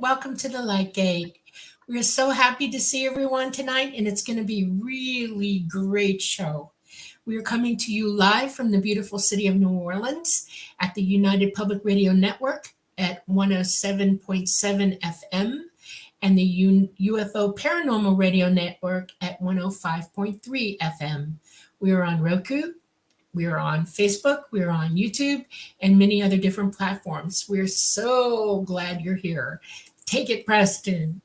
Welcome to the Light Gate. We're so happy to see everyone tonight, and it's going to be a really great show. We are coming to you live from the beautiful city of New Orleans at the United Public Radio Network at 107.7 FM and the UFO Paranormal Radio Network at 105.3 FM. We are on Roku, we are on Facebook, we are on YouTube, and many other different platforms. We're so glad you're here. Take it, Preston.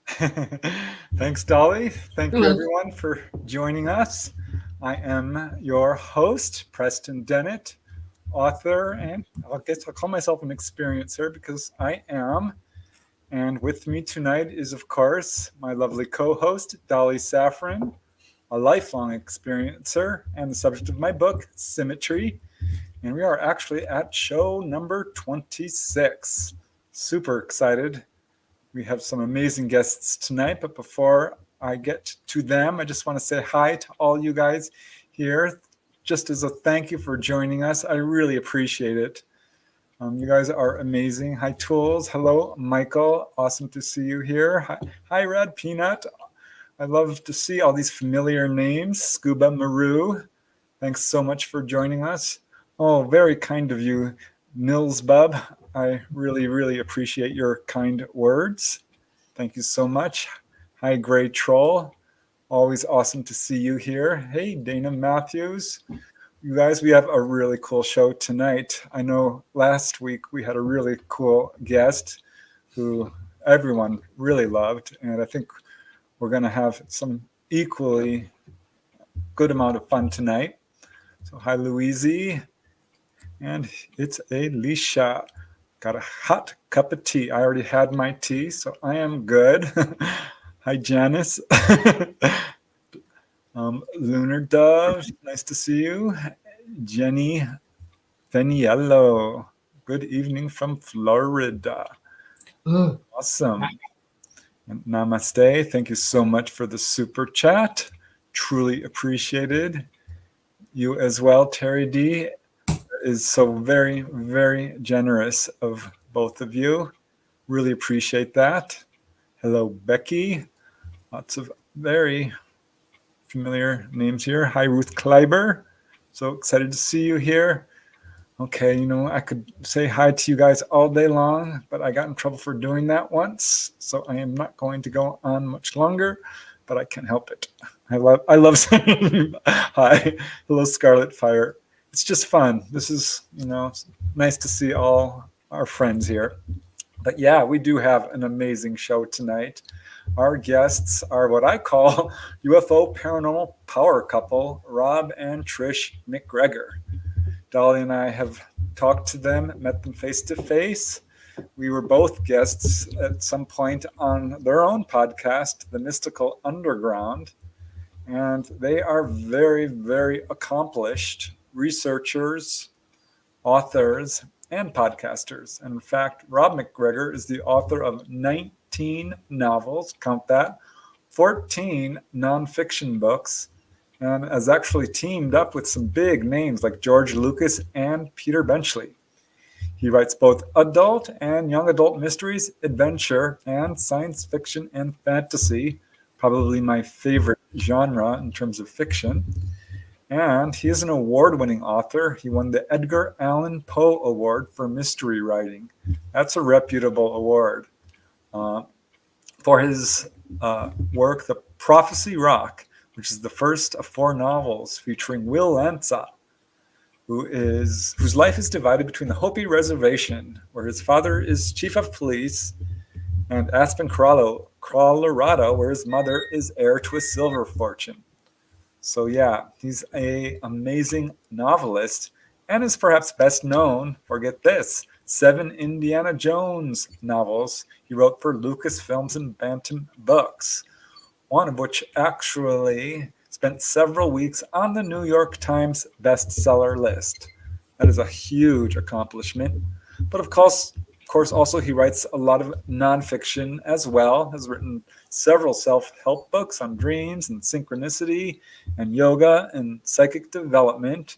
Thanks, Dolly. Thank you, everyone, for joining us. I am your host, Preston Dennett, author, and I guess I'll call myself an experiencer because I am. And with me tonight is, of course, my lovely co-host, Dolly Saffron, a lifelong experiencer and the subject of my book, Symmetry. And we are actually at show number 26. Super excited. We have some amazing guests tonight, but before I get to them, I just want to say hi to all you guys here, just as a thank you for joining us. I really appreciate it. You guys are amazing. Hi, Tools. Hello, Michael. Awesome to see you here. Hi, Red Peanut. I love to see all these familiar names. Scuba Maru. Thanks so much for joining us. Oh, very kind of you, Mills Bub. I really, really appreciate your kind words. Thank you so much. Hi, Gray Troll. Always awesome to see you here. Hey, Dana Matthews. You guys, we have a really cool show tonight. I know last week we had a really cool guest who everyone really loved, and I think we're going to have some equally good amount of fun tonight. So hi, Louise. And it's Alicia. Got a hot cup of tea. I already had my tea, so I am good. Hi, Janice. Lunar Dove, nice to see you. Jenny Feniello, good evening from Florida. Awesome. And namaste. Thank you so much for the super chat. Truly appreciated. You as well, Terry D. Is so very, very generous of both of you. Really appreciate that. Hello, Becky. Lots of very familiar names here. Hi, Ruth Kleiber. So excited to see you here. Okay, I could say hi to you guys all day long, but I got in trouble for doing that once, so I am not going to go on much longer, but I can't help it. I love saying hi. Hello, Scarlet Fire. It's just fun. This is, it's nice to see all our friends here. But yeah, we do have an amazing show tonight. Our guests are what I call UFO paranormal power couple, Rob and Trish MacGregor. Dolly and I have talked to them, met them face to face. We were both guests at some point on their own podcast, The Mystical Underground. And they are very, very accomplished researchers, authors, and podcasters. And in fact, Rob MacGregor is the author of 19 novels, count that, 14 nonfiction books, and has actually teamed up with some big names like George Lucas and Peter Benchley. He writes both adult and young adult mysteries, adventure, and science fiction and fantasy, probably my favorite genre in terms of fiction. And he is an award-winning author. He won the Edgar Allan Poe Award for mystery writing. That's a reputable award. For his work, The Prophecy Rock, which is the first of 4 novels featuring Will Lansa, whose life is divided between the Hopi Reservation, where his father is chief of police, and Aspen, Colorado, where his mother is heir to a silver fortune. So yeah, he's an amazing novelist and is perhaps best known for, get this, 7 Indiana Jones novels he wrote for Lucasfilms and Bantam Books, one of which actually spent several weeks on the New York Times bestseller list. That is a huge accomplishment. But of course, also he writes a lot of nonfiction as well, has written several self-help books on dreams and synchronicity and yoga and psychic development.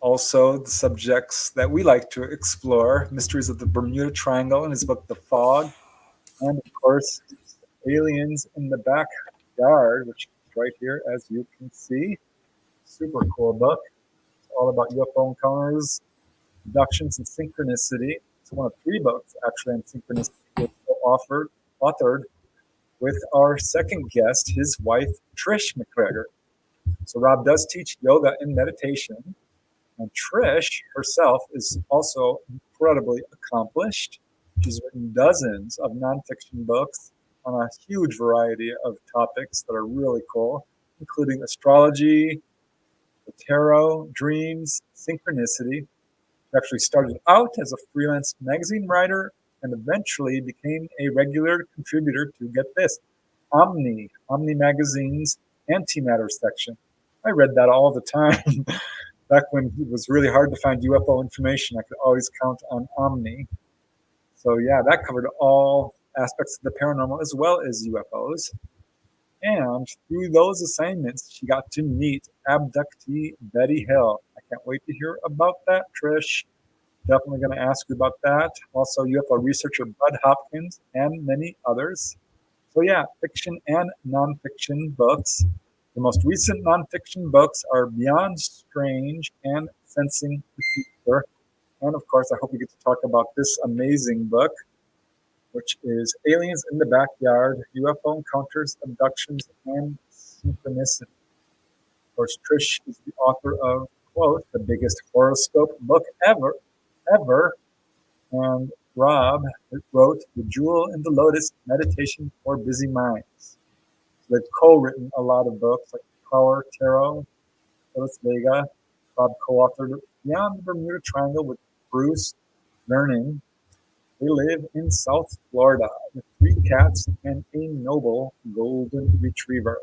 Also, the subjects that we like to explore, mysteries of the Bermuda Triangle in his book, The Fog, And of course, Aliens in the Backyard, which is right here, as you can see. Super cool book. It's all about UFO encounters, abductions, and synchronicity. It's one of 3 books, actually, on synchronicity, authored with our second guest, his wife, Trish MacGregor. So Rob does teach yoga and meditation. And Trish herself is also incredibly accomplished. She's written dozens of nonfiction books on a huge variety of topics that are really cool, including astrology, the tarot, dreams, synchronicity. She actually started out as a freelance magazine writer and eventually became a regular contributor to, get this, Omni Magazine's antimatter section. I read that all the time. Back when it was really hard to find UFO information, I could always count on Omni. So yeah, that covered all aspects of the paranormal as well as UFOs. And through those assignments, she got to meet abductee Betty Hill. I can't wait to hear about that, Trish. Definitely going to ask you about that. Also, UFO researcher Bud Hopkins and many others. So yeah, fiction and nonfiction books. The most recent nonfiction books are Beyond Strange and Sensing the Future. And of course, I hope we get to talk about this amazing book, which is Aliens in the Backyard, UFO Encounters, Abductions, and Synchronicity. Of course, Trish is the author of, quote, the biggest horoscope book ever. And Rob wrote The Jewel in the Lotus, Meditation for Busy Minds. They've co-written a lot of books like Power Tarot, Phyllis Vega. Rob co-authored Beyond the Bermuda Triangle with Bruce Vernon. They live in South Florida with 3 cats and a noble golden retriever.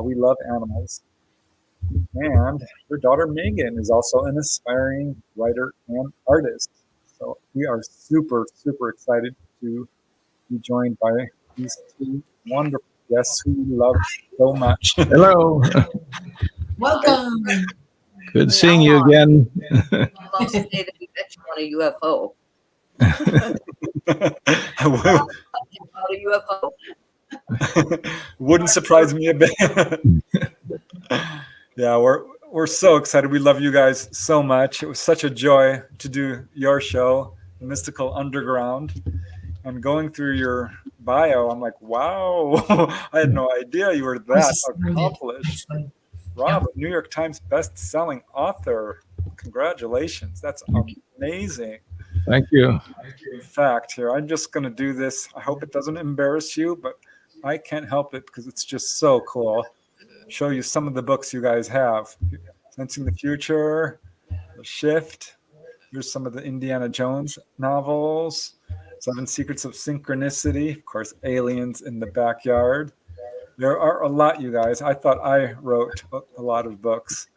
We love animals. And her daughter Megan is also an aspiring writer and artist. So we are super, super excited to be joined by these 2 wonderful guests who we love so much. Hello. Welcome. Good seeing you again. Almost say that you bet you want a UFO. I will. About a UFO. Wouldn't surprise me a bit. Yeah, we're so excited. We love you guys so much. It was such a joy to do your show, Mystical Underground. And going through your bio, I'm like, wow, I had no idea you were that accomplished. Rob, New York Times best-selling author. Congratulations. That's amazing. Thank you. In fact, here, I'm just going to do this. I hope it doesn't embarrass you, but I can't help it because it's just so cool. Show you some of the books you guys have. Sensing the Future, The Shift. Here's some of the Indiana Jones novels. 7 Secrets of Synchronicity. Of course, Aliens in the Backyard. There are a lot, you guys. I thought I wrote a lot of books.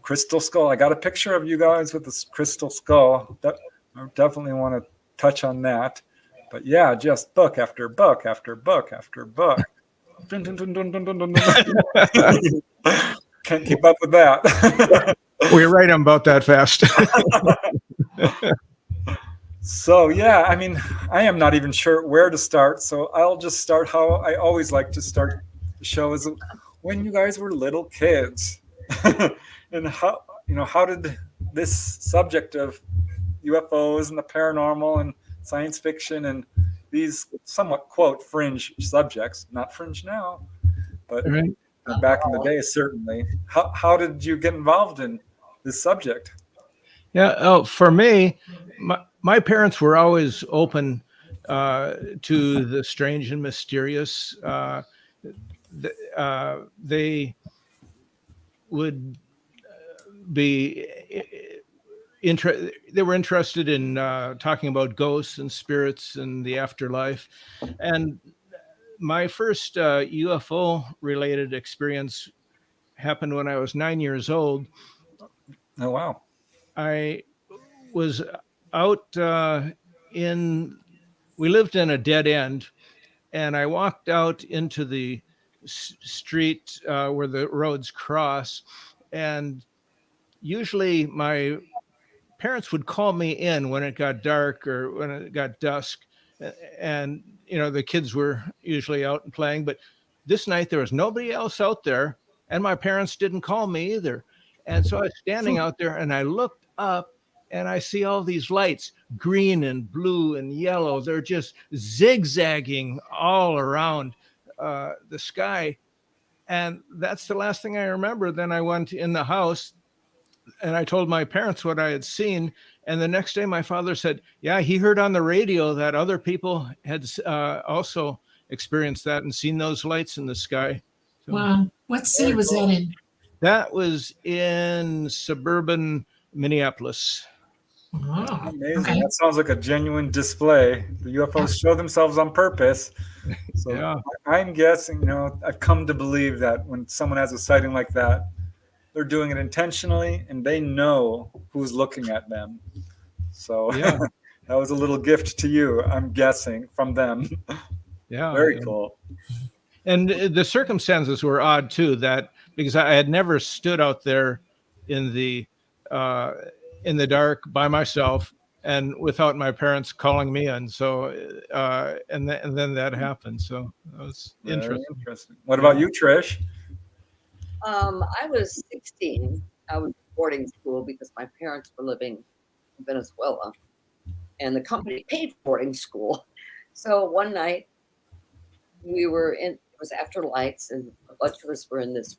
Crystal Skull. I got a picture of you guys with this crystal skull. I definitely want to touch on that. But yeah, just book after book after book after book. Dun, dun, dun, dun, dun, dun, dun, dun. Can't keep up with that. We write them about that fast. So yeah, I mean, I am not even sure where to start. So I'll just start how I always like to start the show, is when you guys were little kids. And how did this subject of UFOs and the paranormal and science fiction and these somewhat, quote, fringe subjects, not fringe now, but Right. Back in the day, certainly. How did you get involved in this subject? Yeah. Oh, for me, my parents were always open to the strange and mysterious. They would be they were interested in talking about ghosts and spirits and the afterlife. And my first UFO related experience happened when I was 9 years old. Oh, wow. I was out we lived in a dead end, and I walked out into the street where the roads cross, and usually my parents would call me in when it got dark or when it got dusk, and the kids were usually out and playing, but this night there was nobody else out there, and my parents didn't call me either. And so I was standing out there, and I looked up, and I see all these lights, green and blue and yellow. They're just zigzagging all around the sky. And that's the last thing I remember. Then I went in the house, and I told my parents what I had seen. And the next day, my father said, yeah, he heard on the radio that other people had also experienced that and seen those lights in the sky. So, wow. What city was that in? that was in suburban Minneapolis. Oh, Amazing. okay. That sounds like a genuine display. The UFOs show themselves on purpose. So Yeah. I'm guessing, I've come to believe that when someone has a sighting like that, they're doing it intentionally and they know who's looking at them. So Yeah. that was a little gift to you, I'm guessing, from them. Yeah. Very cool. And the circumstances were odd too, because I had never stood out there in the dark by myself and without my parents calling me in. So, and then that happened. So that was Very interesting. What about you, Trish? I was 16. I was boarding school because my parents were living in Venezuela, and the company paid for boarding school. So one night we were in. It was after lights, and a bunch of us were in this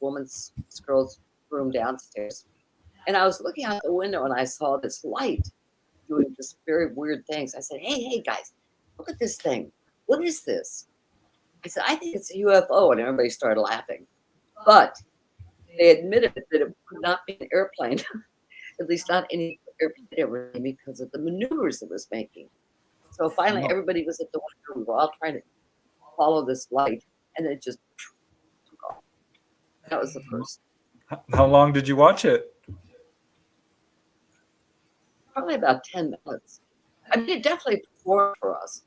girl's room downstairs. And I was looking out the window, and I saw this light doing this very weird things. I said, "Hey, guys, look at this thing. What is this?" I said, "I think it's a UFO," and everybody started laughing. But they admitted that it could not be an airplane, at least not any airplane ever, because of the maneuvers it was making. So finally, everybody was at the window. We were all trying to follow this light, and it just took off. That was the first. How long did you watch it? Probably about 10 minutes. I mean, it definitely performed for us.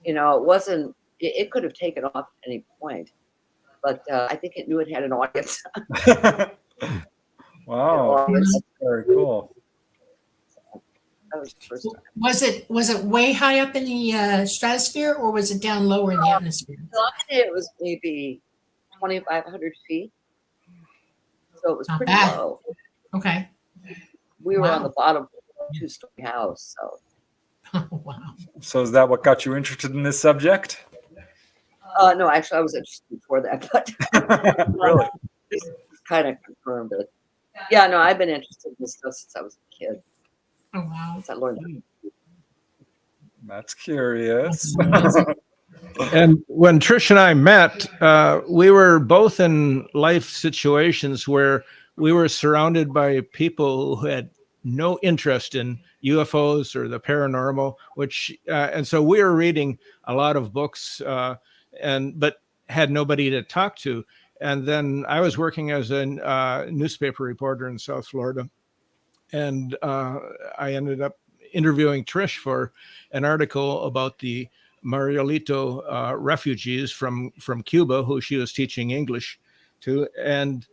It wasn't, it could have taken off at any point, but I think it knew it had an audience. Wow. That's very cool. That was the first time. Was it way high up in the stratosphere, or was it down lower in the atmosphere? So I say it was maybe 2,500 feet. So it was Not pretty bad. low. Okay. We were Wow. on the bottom of a 2-story house. So Wow. So is that what got you interested in this subject? no, actually, I was interested before that, but Really? this kind of confirmed it. Yeah, no, I've been interested in this stuff since I was a kid. Oh, wow. Since I learned. That's curious. And when Trish and I met, we were both in life situations where we were surrounded by people who had no interest in UFOs or the paranormal, and so we were reading a lot of books, but had nobody to talk to. And then I was working as a newspaper reporter in South Florida, and I ended up interviewing Trish for an article about the Marielito refugees from Cuba, who she was teaching English to. And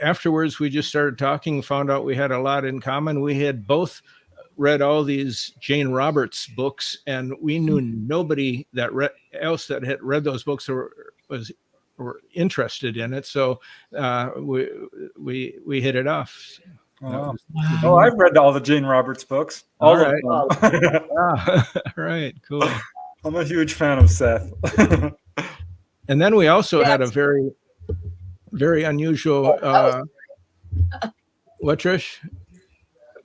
afterwards, we just started talking, found out we had a lot in common. We had both read all these Jane Roberts books, and we knew nobody else that had read those books or were interested in it. So we hit it off. Wow. Wow. Oh, I've read all the Jane Roberts books. All All right. of them. Right, cool. I'm a huge fan of Seth. And then we also had a very, very unusual. What, Trish?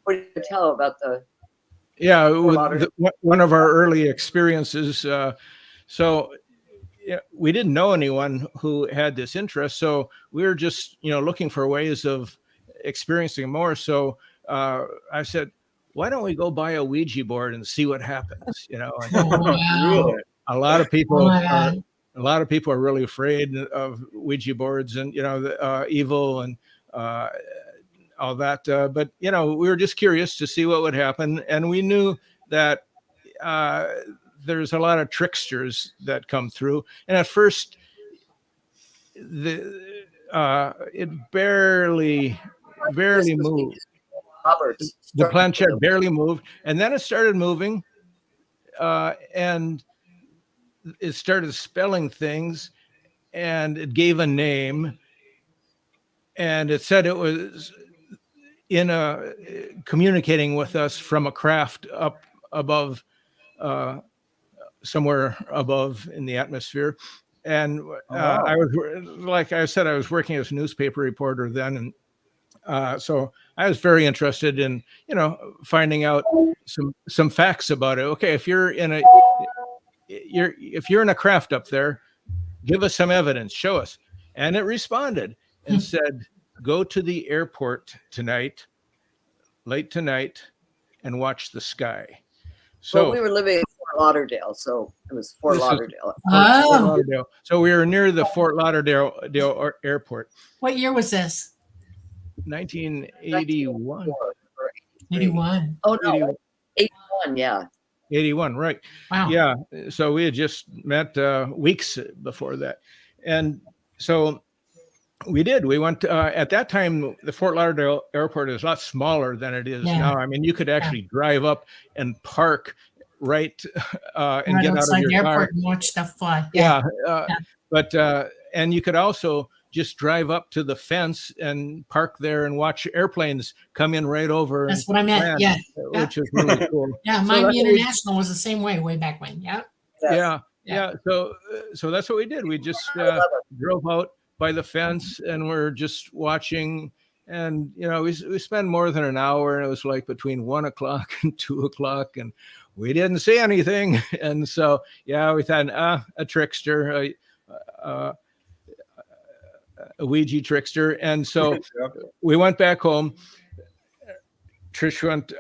What did you tell about the? Yeah, one of our early experiences. So we didn't know anyone who had this interest, so we were just looking for ways of experiencing more. So I said, why don't we go buy a Ouija board and see what happens? And Wow. a lot of people Wow. are really afraid of Ouija boards and the evil and all that. But we were just curious to see what would happen, and we knew that there's a lot of tricksters that come through. And at first, it barely moved. Roberts. The planchette barely moved, and then it started moving. and it started spelling things, and it gave a name, and it said it was communicating with us from a craft up above, somewhere above in the atmosphere. And I was, like I said, I was working as a newspaper reporter then, and so I was very interested in, finding out some facts about it. Okay, if you're in a craft up there, give us some evidence, show us. And it responded and said, go to the airport tonight, late tonight, and watch the sky. So we were living in Fort Lauderdale, so it was Fort Lauderdale. Fort Lauderdale. So we were near the Fort Lauderdale airport. What year was this? 1981. 81. Oh, no. 81, yeah. 81, right. Wow. Yeah. So we had just met weeks before that. And so we did. We went, at that time, the Fort Lauderdale airport is a lot smaller than it is now. I mean, you could actually drive up and park and get out of your the airport car and watch stuff fly. But and you could also just drive up to the fence and park there and watch airplanes come in right over. That's what I meant. Land, which is really cool. Yeah, Miami International was the same way back when. Yeah. So that's what we did. We just drove out by the fence and we're just watching. And we spent more than an hour, and it was like between 1 o'clock and 2 o'clock, and we didn't see anything. And so we thought a trickster, a Ouija trickster. And so we went back home.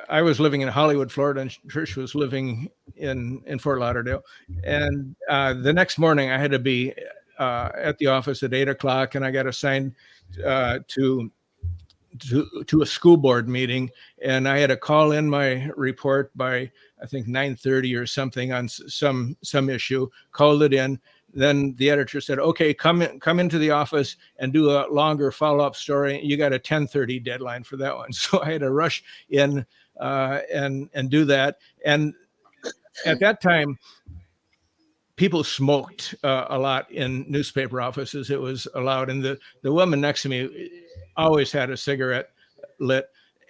I was living in Hollywood, Florida, and Trish was living in Fort Lauderdale. And the next morning I had to be at the office at 8 o'clock, and I got assigned to a school board meeting, and I had to call in my report by, I think, 9:30 or something on some issue. Called it in. Then the editor said, "Okay, come into the office and do a longer follow-up story. You got a 10:30 deadline for that one." So I had to rush in and do that. And at that time, people smoked a lot in newspaper offices. It was allowed, and the woman next to me always had a cigarette lit,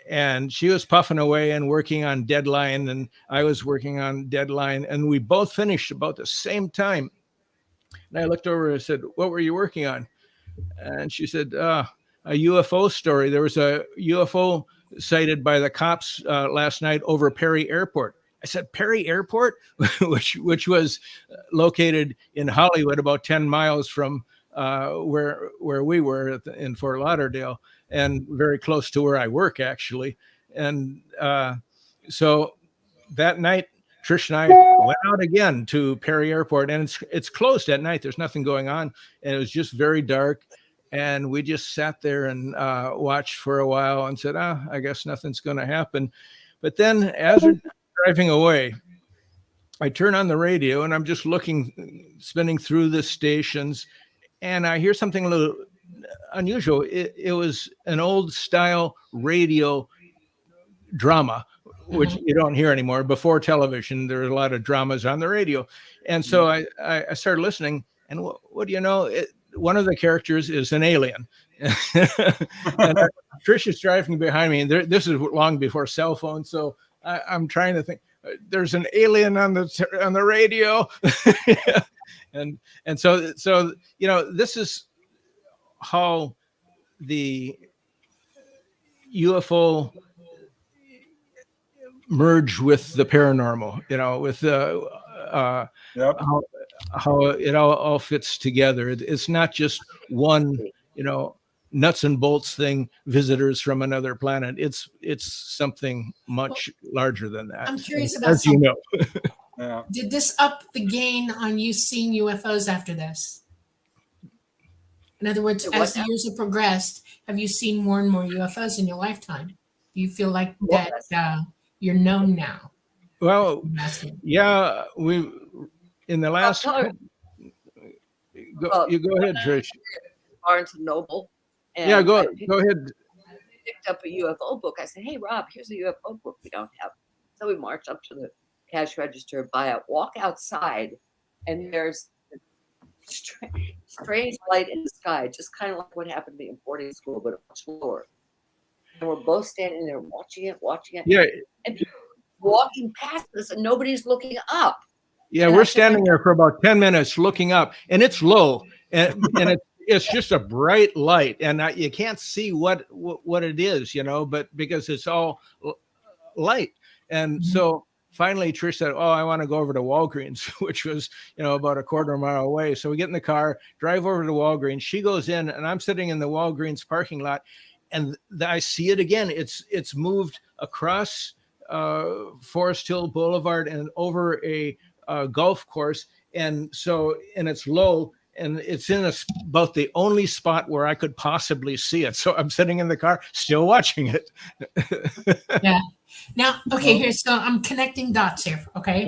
and she was puffing away and working on deadline, and I was working on deadline, and we both finished about the same time. And I looked over and I said, "What were you working on?" And she said, "A UFO story. There was a UFO sighted by the cops last night over Perry Airport." I said, "Perry Airport," which was located in Hollywood, about 10 miles from where we were in Fort Lauderdale, and very close to where I work, actually. And so that night, Trish and I went out again to Perry Airport, and it's closed at night. There's nothing going on, and it was just very dark. And we just sat there and watched for a while and said, I guess nothing's going to happen. But then as we're driving away, I turn on the radio, and I'm just spinning through the stations, and I hear something a little unusual. It was an old style radio drama, which you don't hear anymore. Before television, there were a lot of dramas on the radio. And so I started listening, and what do you know? One of the characters is an alien. And Trish is driving behind me, and this is long before cell phones, so I'm trying to think. There's an alien on the radio. and so this is how the UFO merge with the paranormal, with how it all fits together. It's not just one, nuts and bolts thing, visitors from another planet. It's something much larger than that. I'm curious about as you know. Yeah. Did this up the gain on you seeing UFOs after this? In other words, as the years have progressed, have you seen more and more UFOs in your lifetime? Do you feel like that you're known now? Well, yeah, we in the last. You go ahead, Trish. Barnes and Noble. And go ahead. Picked up a UFO book. I said, "Hey, Rob, here's a UFO book we don't have." So we marched up to the cash register, buy it, walk outside, and there's a strange light in the sky, just kind of like what happened to me in boarding school, but much lower. And we're both standing there watching it. Yeah. And people walking past us, and nobody's looking up. Yeah, And we're standing there for about 10 minutes looking up, and it's low, and it's just a bright light, and you can't see what it is, but because it's all light. And so finally Trish said, "Oh, I want to go over to Walgreens," which was, about a quarter mile away. So we get in the car, drive over to Walgreens. She goes in, and I'm sitting in the Walgreens parking lot, and I see it again. It's moved across Forest Hill Boulevard and over a golf course, and it's low, and it's in about the only spot where I could possibly see it. So I'm sitting in the car still watching it. Yeah. Now, okay, so I'm connecting dots here. Okay.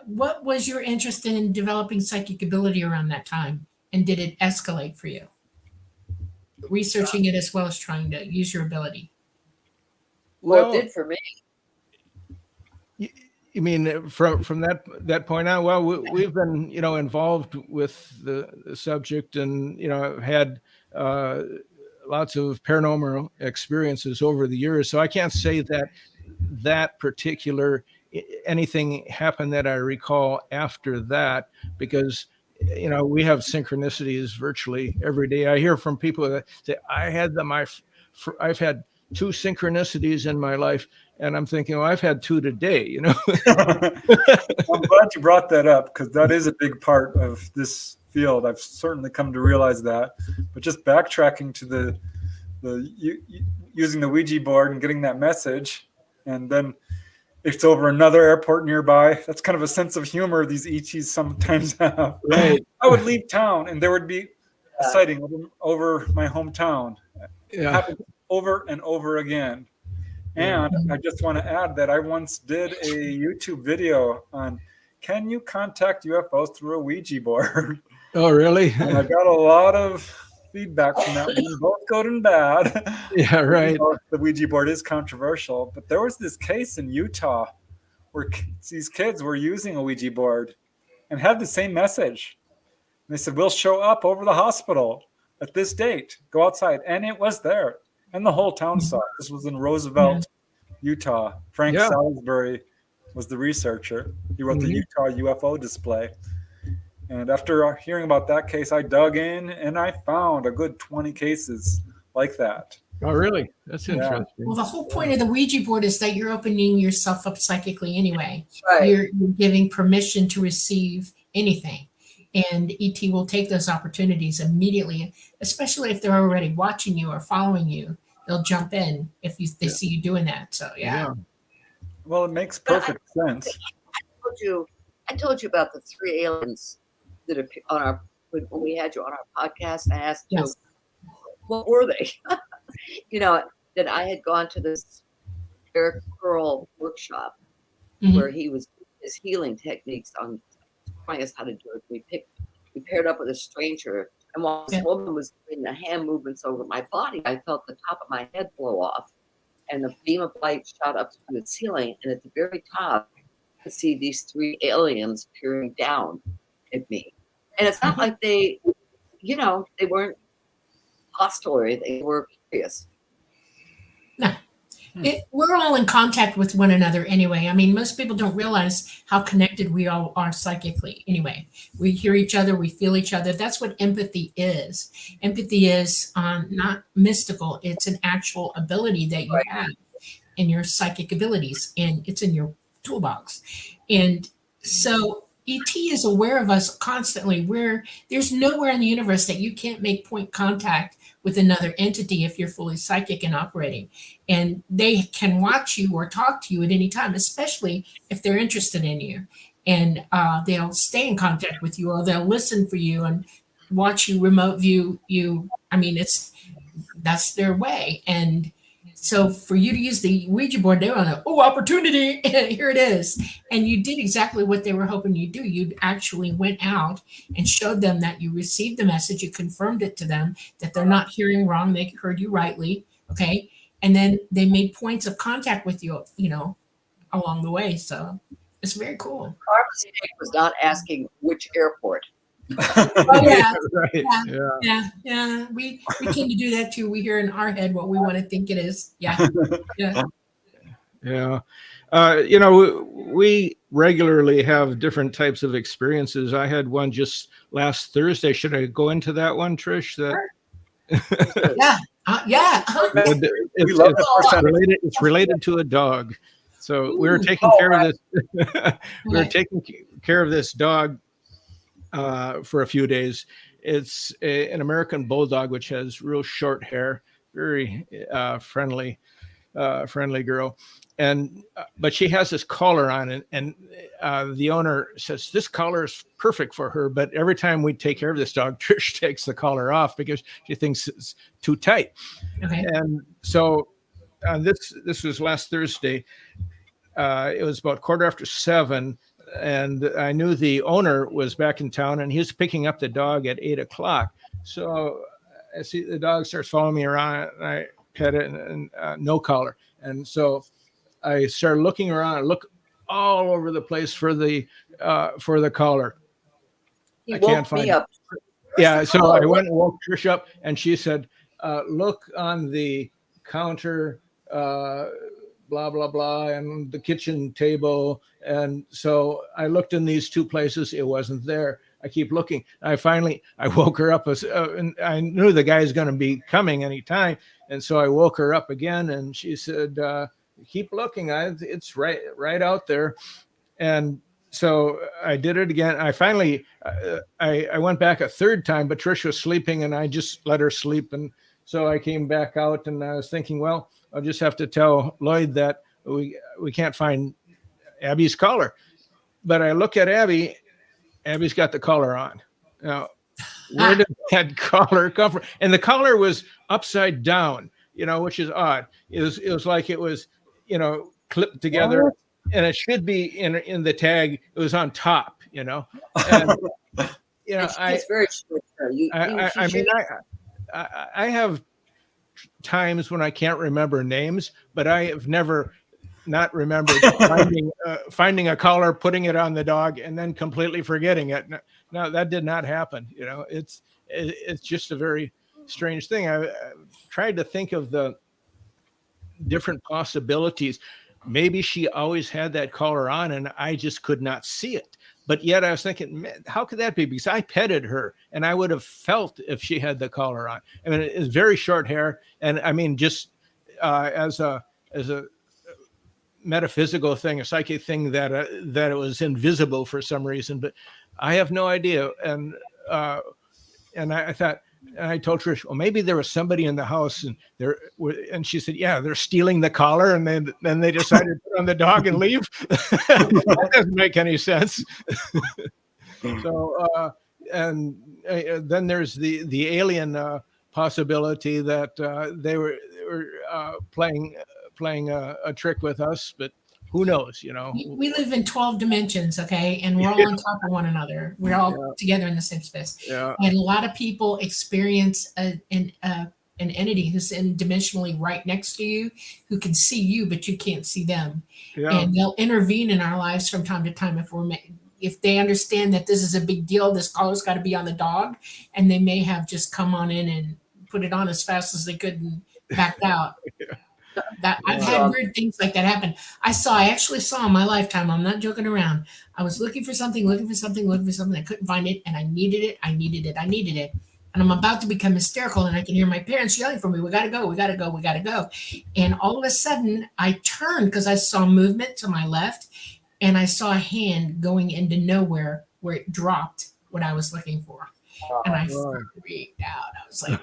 What was your interest in developing psychic ability around that time, and did it escalate for you, researching it as well as trying to use your ability? Well, it did for me. You mean from that point on? Well, we've been involved with the subject, and I've had lots of paranormal experiences over the years. So I can't say that particular anything happened that I recall after that, because we have synchronicities virtually every day. I hear from people that say, I've had 2 synchronicities in my life, and I'm thinking, well, I've had 2 today. I'm glad you brought that up, because that is a big part of this field. I've certainly come to realize that. But just backtracking to the using the Ouija board and getting that message, and then it's over another airport nearby. That's kind of a sense of humor these ETs sometimes have. Right. I would leave town, and there would be a sighting over my hometown. It happened over and over again. And I just want to add that I once did a YouTube video on, can you contact UFOs through a Ouija board? Oh, really? And I got a lot of feedback from that one, both good and bad. Yeah, right. The Ouija board is controversial, but there was this case in Utah where these kids were using a Ouija board and had the same message. And they said, we'll show up over the hospital at this date, go outside. And it was there. And the whole town saw it. This was in Roosevelt, Utah. Frank Salisbury was the researcher. He wrote the Utah UFO display. And after hearing about that case, I dug in and I found a good 20 cases like that. Oh, really? That's interesting. Well, the whole point of the Ouija board is that you're opening yourself up psychically anyway. Right. You're giving permission to receive anything. And ET will take those opportunities immediately, especially if they're already watching you or following you. They'll jump in if they see you doing that. So, yeah. Well, it makes perfect sense. I told you about the 3 aliens that appeared on when we had you on our podcast. I asked you, what were they? That I had gone to this Eric Pearl workshop where he was his healing techniques on showing us how to do it. We paired up with a stranger, and while this woman was doing the hand movements over my body, I felt the top of my head blow off, and the beam of light shot up to the ceiling, and at the very top, I could see these 3 aliens peering down at me. And it's not like they weren't hostile or anything. They were curious. No. We're all in contact with one another anyway. I mean, most people don't realize how connected we all are psychically anyway. We hear each other, we feel each other. That's what empathy is. Empathy is not mystical. It's an actual ability that you have in your psychic abilities, and it's in your toolbox. And so ET is aware of us constantly. There's nowhere in the universe that you can't make point contact with another entity if you're fully psychic and operating. And they can watch you or talk to you at any time, especially if they're interested in you. And they'll stay in contact with you, or they'll listen for you and watch you, remote view you. I mean, that's their way. And so for you to use the Ouija board, they were on opportunity, here it is. And you did exactly what they were hoping you'd do. You actually went out and showed them that you received the message. You confirmed it to them, that they're not hearing wrong. They heard you rightly. Okay. And then they made points of contact with you, along the way. So it's very cool. Our mistake was not asking which airport. Oh yeah, Right. yeah. We tend to do that too. We hear in our head what we want to think it is. Yeah. Yeah. We regularly have different types of experiences. I had one just last Thursday. Should I go into that one, Trish? It's related to a dog. So we were taking care of this. We were taking care of this dog for a few days. It's an American bulldog, which has real short hair, very friendly girl. But she has this collar on, and the owner says this collar is perfect for her. But every time we take care of this dog, Trish takes the collar off because she thinks it's too tight. Okay. And so this was last Thursday. It was about 7:15, and I knew the owner was back in town, and he was picking up the dog at 8:00. So I see the dog starts following me around, and I pet it, and no collar. And so I started looking around. I look all over the place for the collar. I can't find it. Yeah, so I went and woke Trish up, and she said, "Look on the counter, blah blah blah, and the kitchen table." And so I looked in these two places. It wasn't there. I keep looking. I woke her up, and I knew the guy's going to be coming anytime, and so I woke her up again, and she said, "Keep looking. It's right out there." And so I did it again. I finally, I went back a third time, but Trish was sleeping, and I just let her sleep. And so I came back out, and I was thinking, well, I'll just have to tell Lloyd that we can't find Abby's collar. But I look at Abby. Abby's got the collar on. Now, where did that collar come from? And the collar was upside down, which is odd. It was like it was, clipped together. What? And it should be in the tag. It was on top, And, it's very short. I have times when I can't remember names, but I have never not remembered finding a collar, putting it on the dog, and then completely forgetting it. No, that did not happen. It's just a very strange thing. I tried to think of the different possibilities. Maybe she always had that collar on and I just could not see it. But yet I was thinking, man, how could that be? Because I petted her and I would have felt if she had the collar on. I mean, it's very short hair. And I mean, just as a metaphysical thing, a psychic thing, that it was invisible for some reason, but I have no idea. And I thought, and I told Trish, well, maybe there was somebody in the house, and she said, yeah, they're stealing the collar, and then they decided to put on the dog and leave. That doesn't make any sense. So, and then there's the alien possibility that they were playing a trick with us, but who knows, We live in 12 dimensions, okay? And we're all on top of one another. We're all together in the same space. Yeah. And a lot of people experience an entity who's dimensionally right next to you, who can see you, but you can't see them. Yeah. And they'll intervene in our lives from time to time if they understand that this is a big deal. This collar's got to be on the dog, and they may have just come on in and put it on as fast as they could and backed out. I've had weird things like that happen. I actually saw in my lifetime, I'm not joking around. I was looking for something. I couldn't find it, and I needed it. And I'm about to become hysterical, and I can hear my parents yelling for me, we got to go. And all of a sudden, I turned because I saw movement to my left, and I saw a hand going into nowhere where it dropped what I was looking for. And I freaked out. I was like,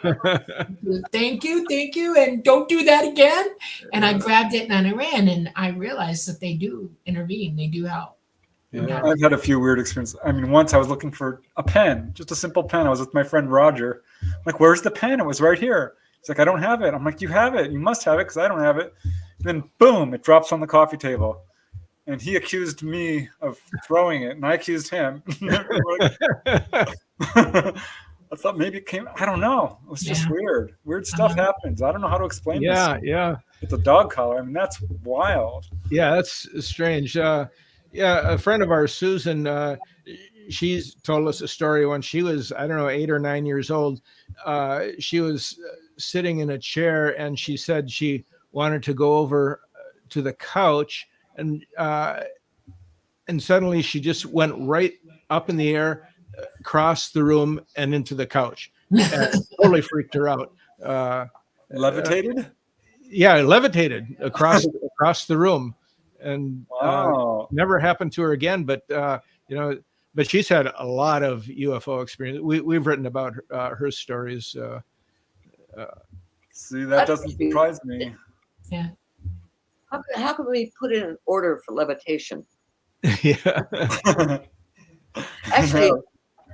thank you, and don't do that again. And I grabbed it and I ran, and I realized that they do intervene. They do help. Yeah, I've had a few weird experiences. I mean, once I was looking for a pen, just a simple pen. I was with my friend Roger. I'm like, where's the pen? It was right here. He's like, I don't have it. I'm like, you have it. You must have it because I don't have it. And then boom, it drops on the coffee table. And he accused me of throwing it, and I accused him. That's thought maybe it came. I don't know. It was just weird. Weird stuff happens. I don't know how to explain this. Yeah. It's a dog collar. I mean, that's wild. Yeah, that's strange. A friend of ours, Susan, she's told us a story when she was, I don't know, 8 or 9 years old. She was sitting in a chair, and she said she wanted to go over to the couch, and suddenly she just went right up in the air, across the room, and into the couch. And totally freaked her out. Levitated? Yeah, levitated across the room, and wow. Never happened to her again. But but she's had a lot of UFO experience. We've written about her stories. See, that doesn't surprise me. Yeah. How can we put in an order for levitation? Yeah. Actually,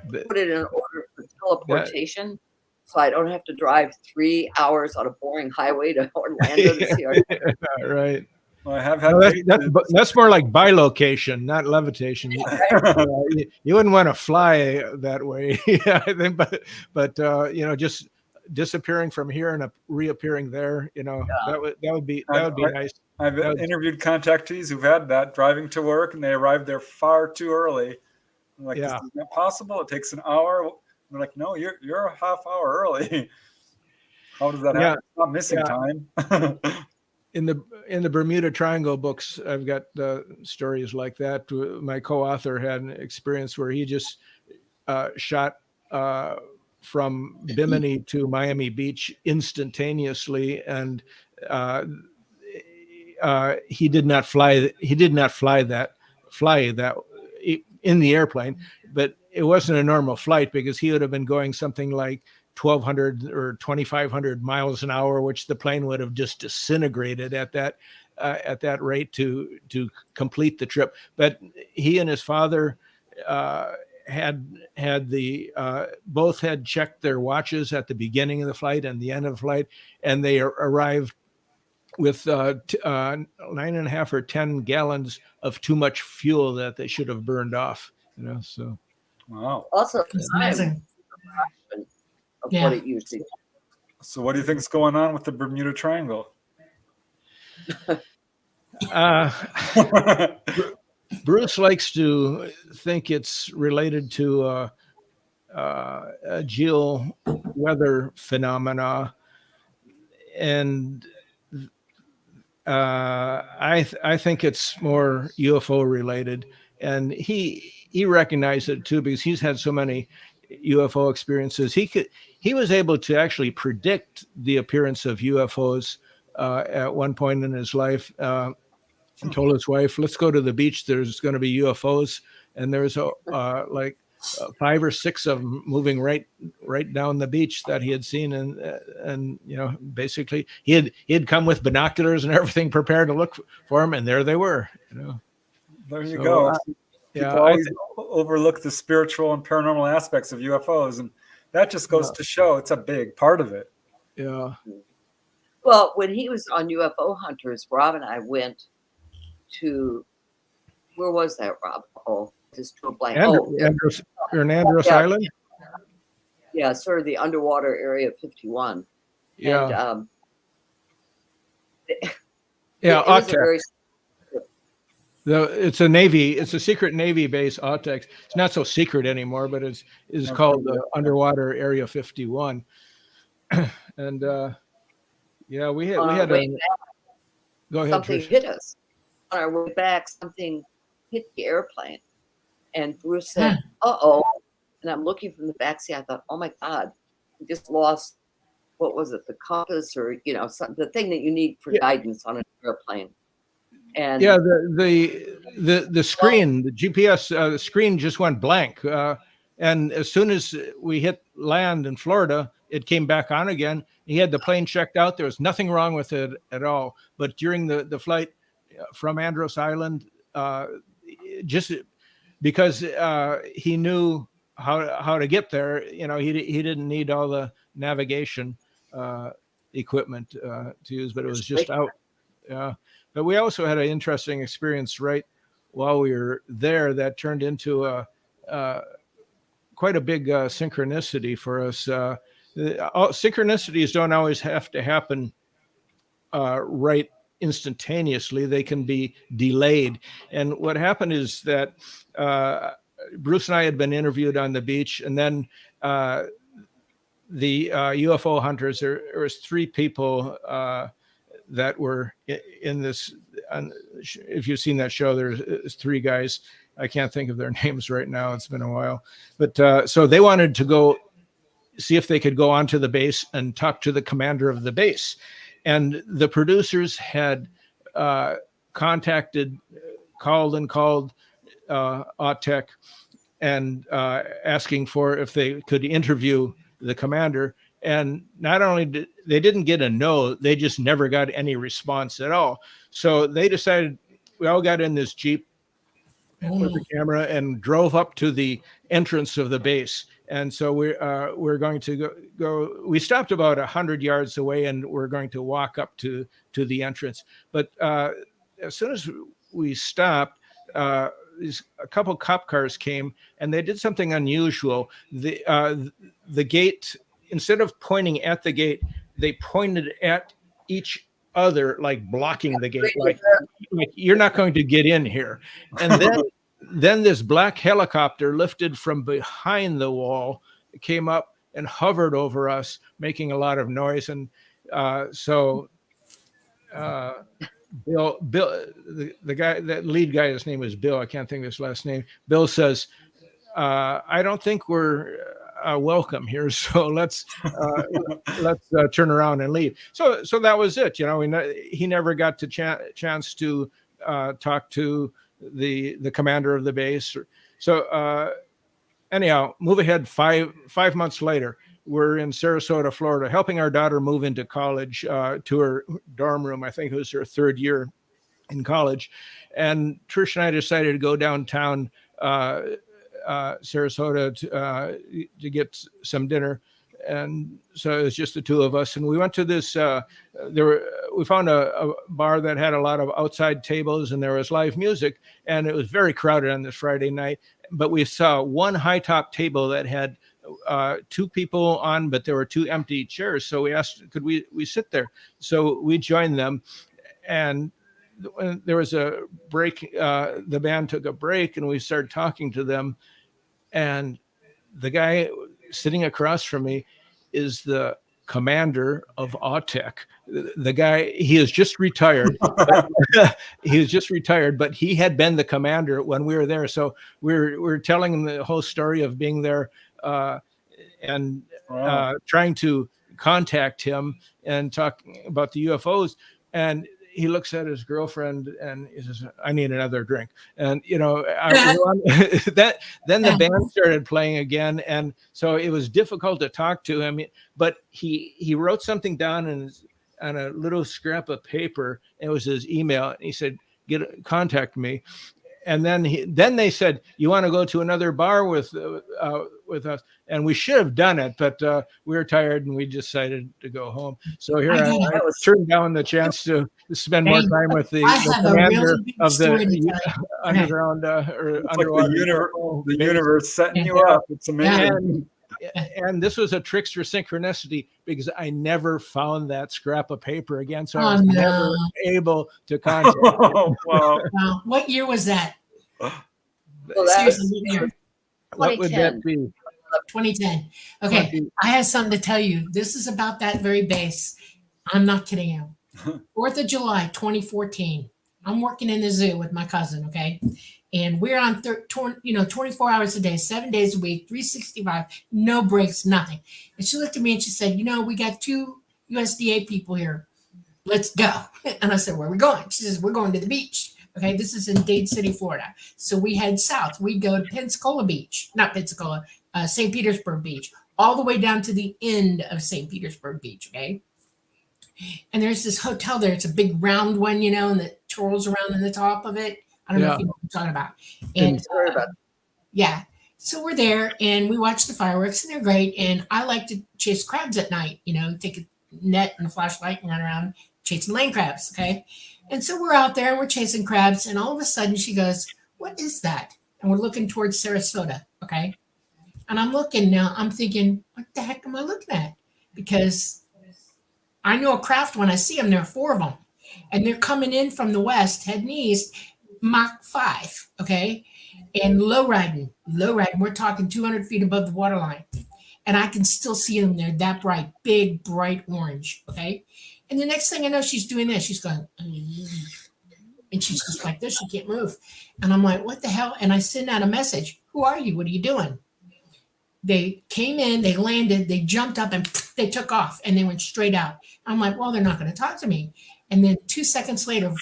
put it in an order for teleportation. So I don't have to drive 3 hours on a boring highway to Orlando to see our. Right. Well, I have had. That's more like bilocation, not levitation. You wouldn't want to fly that way. Yeah, I think, but just disappearing from here and reappearing there, that would be nice. I've interviewed contactees who've had that driving to work, and they arrived there far too early. I'm like, this is not possible. It takes an hour. They're like, no, you're a half hour early. How does that happen? It's not missing time. In the Bermuda Triangle books, I've got stories like that. My co-author had an experience where he just shot from Bimini to Miami Beach instantaneously, and he did not fly. He did not fly that in the airplane, but it wasn't a normal flight because he would have been going something like 1,200 or 2,500 miles an hour, which the plane would have just disintegrated at that rate to complete the trip. But he and his father both had checked their watches at the beginning of the flight and the end of the flight, and they arrived with 9.5 or 10 gallons of too much fuel that they should have burned off. So. Wow. Also, it's amazing. Of what it usually. So, what do you think is going on with the Bermuda Triangle? Bruce likes to think it's related to a geo weather phenomena, and I think it's more UFO related, and he recognized it too because he's had so many UFO experiences. He was able to actually predict the appearance of UFOs at one point in his life. He told his wife, "Let's go to the beach. There's going to be UFOs," and there's like 5 or 6 of them moving right down the beach that he had seen, and basically he had come with binoculars and everything prepared to look for them, and there they were. There you go. People always overlook the spiritual and paranormal aspects of UFOs, and that just goes to show it's a big part of it. Yeah. Well, when he was on UFO Hunters, Rob and I went to, where was that, Rob? Oh, just to a blank. You're in Andros Island? Yeah, sort of the underwater area of 51. Yeah. And, it's a secret Navy base, Autex. It's not so secret anymore, but it's called the Underwater Area 51. And we had go ahead, something Trish. hit us on our way back. Something hit the airplane, and Bruce said, "Uh-oh!" And I'm looking from the backseat. I thought, "Oh my God, we just lost. What was it? The compass, or the thing that you need for guidance on an airplane." And the screen, the GPS screen just went blank. And as soon as we hit land in Florida, it came back on again. He had the plane checked out. There was nothing wrong with it at all. But during the flight from Andros Island, just because he knew how to get there, he didn't need all the navigation equipment to use, but it was just out. But we also had an interesting experience right while we were there that turned into quite a big synchronicity for us. Synchronicities don't always have to happen right instantaneously. They can be delayed. And what happened is that Bruce and I had been interviewed on the beach, and then the UFO hunters, there was 3 people that were in this. If you've seen that show, there's 3 guys. I can't think of their names right now. It's been a while. But so they wanted to go see if they could go onto the base and talk to the commander of the base. And the producers had called Autek and asking for if they could interview the commander. And not only did they didn't get a no, they just never got any response at all. So they decided, we all got in this Jeep with the camera and drove up to the entrance of the base. And so we're going to go. We stopped about 100 yards away, and we're going to walk up to the entrance. But as soon as we stopped, a couple cop cars came, and they did something unusual. The gate, instead of pointing at the gate, they pointed at each other, like blocking the gate, like you're not going to get in here. And then this black helicopter lifted from behind the wall, came up and hovered over us, making a lot of noise. And Bill, the guy, that lead guy, his name is Bill. I can't think of his last name. Bill says, I don't think we're welcome here, so let's turn around and leave. So that was it. He never got to chance to talk to the commander of the base. So anyhow, move ahead. Five months later, we're in Sarasota, Florida, helping our daughter move into college, to her dorm room. I think it was her 3rd year in college, and Trish and I decided to go downtown Sarasota to get some dinner. And so it was just the 2 of us, and we went to this we found a bar that had a lot of outside tables, and there was live music, and it was very crowded on this Friday night. But we saw one high top table that had 2 people on, but there were 2 empty chairs. So we asked, could we sit there? So we joined them, and when there was a break, the band took a break, and we started talking to them. And the guy sitting across from me is the commander of Autek. The guy, he is just retired. But he had been the commander when we were there. So we're telling him the whole story of being there, and trying to contact him and talking about the UFOs. And he looks at his girlfriend and he says, I need another drink. And, then the band started playing again. And so it was difficult to talk to him, but he wrote something down on a little scrap of paper. It was his email. And he said, contact me. And then they said, you want to go to another bar with us? And we should have done it, but we were tired and we decided to go home. So here I turned down the chance to spend more time with the commander of the underground or underwater. Like the universe setting you up. It's amazing. And this was a trickster synchronicity, because I never found that scrap of paper again. So I was never able to contact him. Wow. Wow. What year was that? Well, that What would that be? 2010. Okay. I have something to tell you. This is about that very base. I'm not kidding you. 4th of July, 2014. I'm working in the zoo with my cousin, okay? And we're on 24 hours a day, 7 days a week, 365, no breaks, nothing. And she looked at me and she said, we got 2 USDA people here. Let's go. And I said, where are we going? She says, we're going to the beach. Okay, this is in Dade City, Florida. So we head south. We go to Pensacola Beach, not Pensacola, St. Petersburg Beach, all the way down to the end of St. Petersburg Beach, okay? And there's this hotel there. It's a big round one, and it twirls around in the top of it. I don't know if you know what I'm talking about. And yeah, so we're there and we watch the fireworks and they're great. And I like to chase crabs at night, take a net and a flashlight and run around chasing land crabs. Okay. And so we're out there and we're chasing crabs. And all of a sudden she goes, what is that? And we're looking towards Sarasota. Okay. And I'm looking now, I'm thinking, what the heck am I looking at? Because I know a craft when I see them, there are 4 of them. And they're coming in from the west, heading east, Mach 5, okay? And low riding. We're talking 200 feet above the waterline. And I can still see them. They're that bright, big, bright orange, okay? And the next thing I know, she's doing this. She's going, and she's just like this. She can't move. And I'm like, what the hell? And I send out a message. Who are you? What are you doing? They came in, they landed, they jumped up, and they took off, and they went straight out. I'm like, well, they're not going to talk to me. And then 2 seconds later,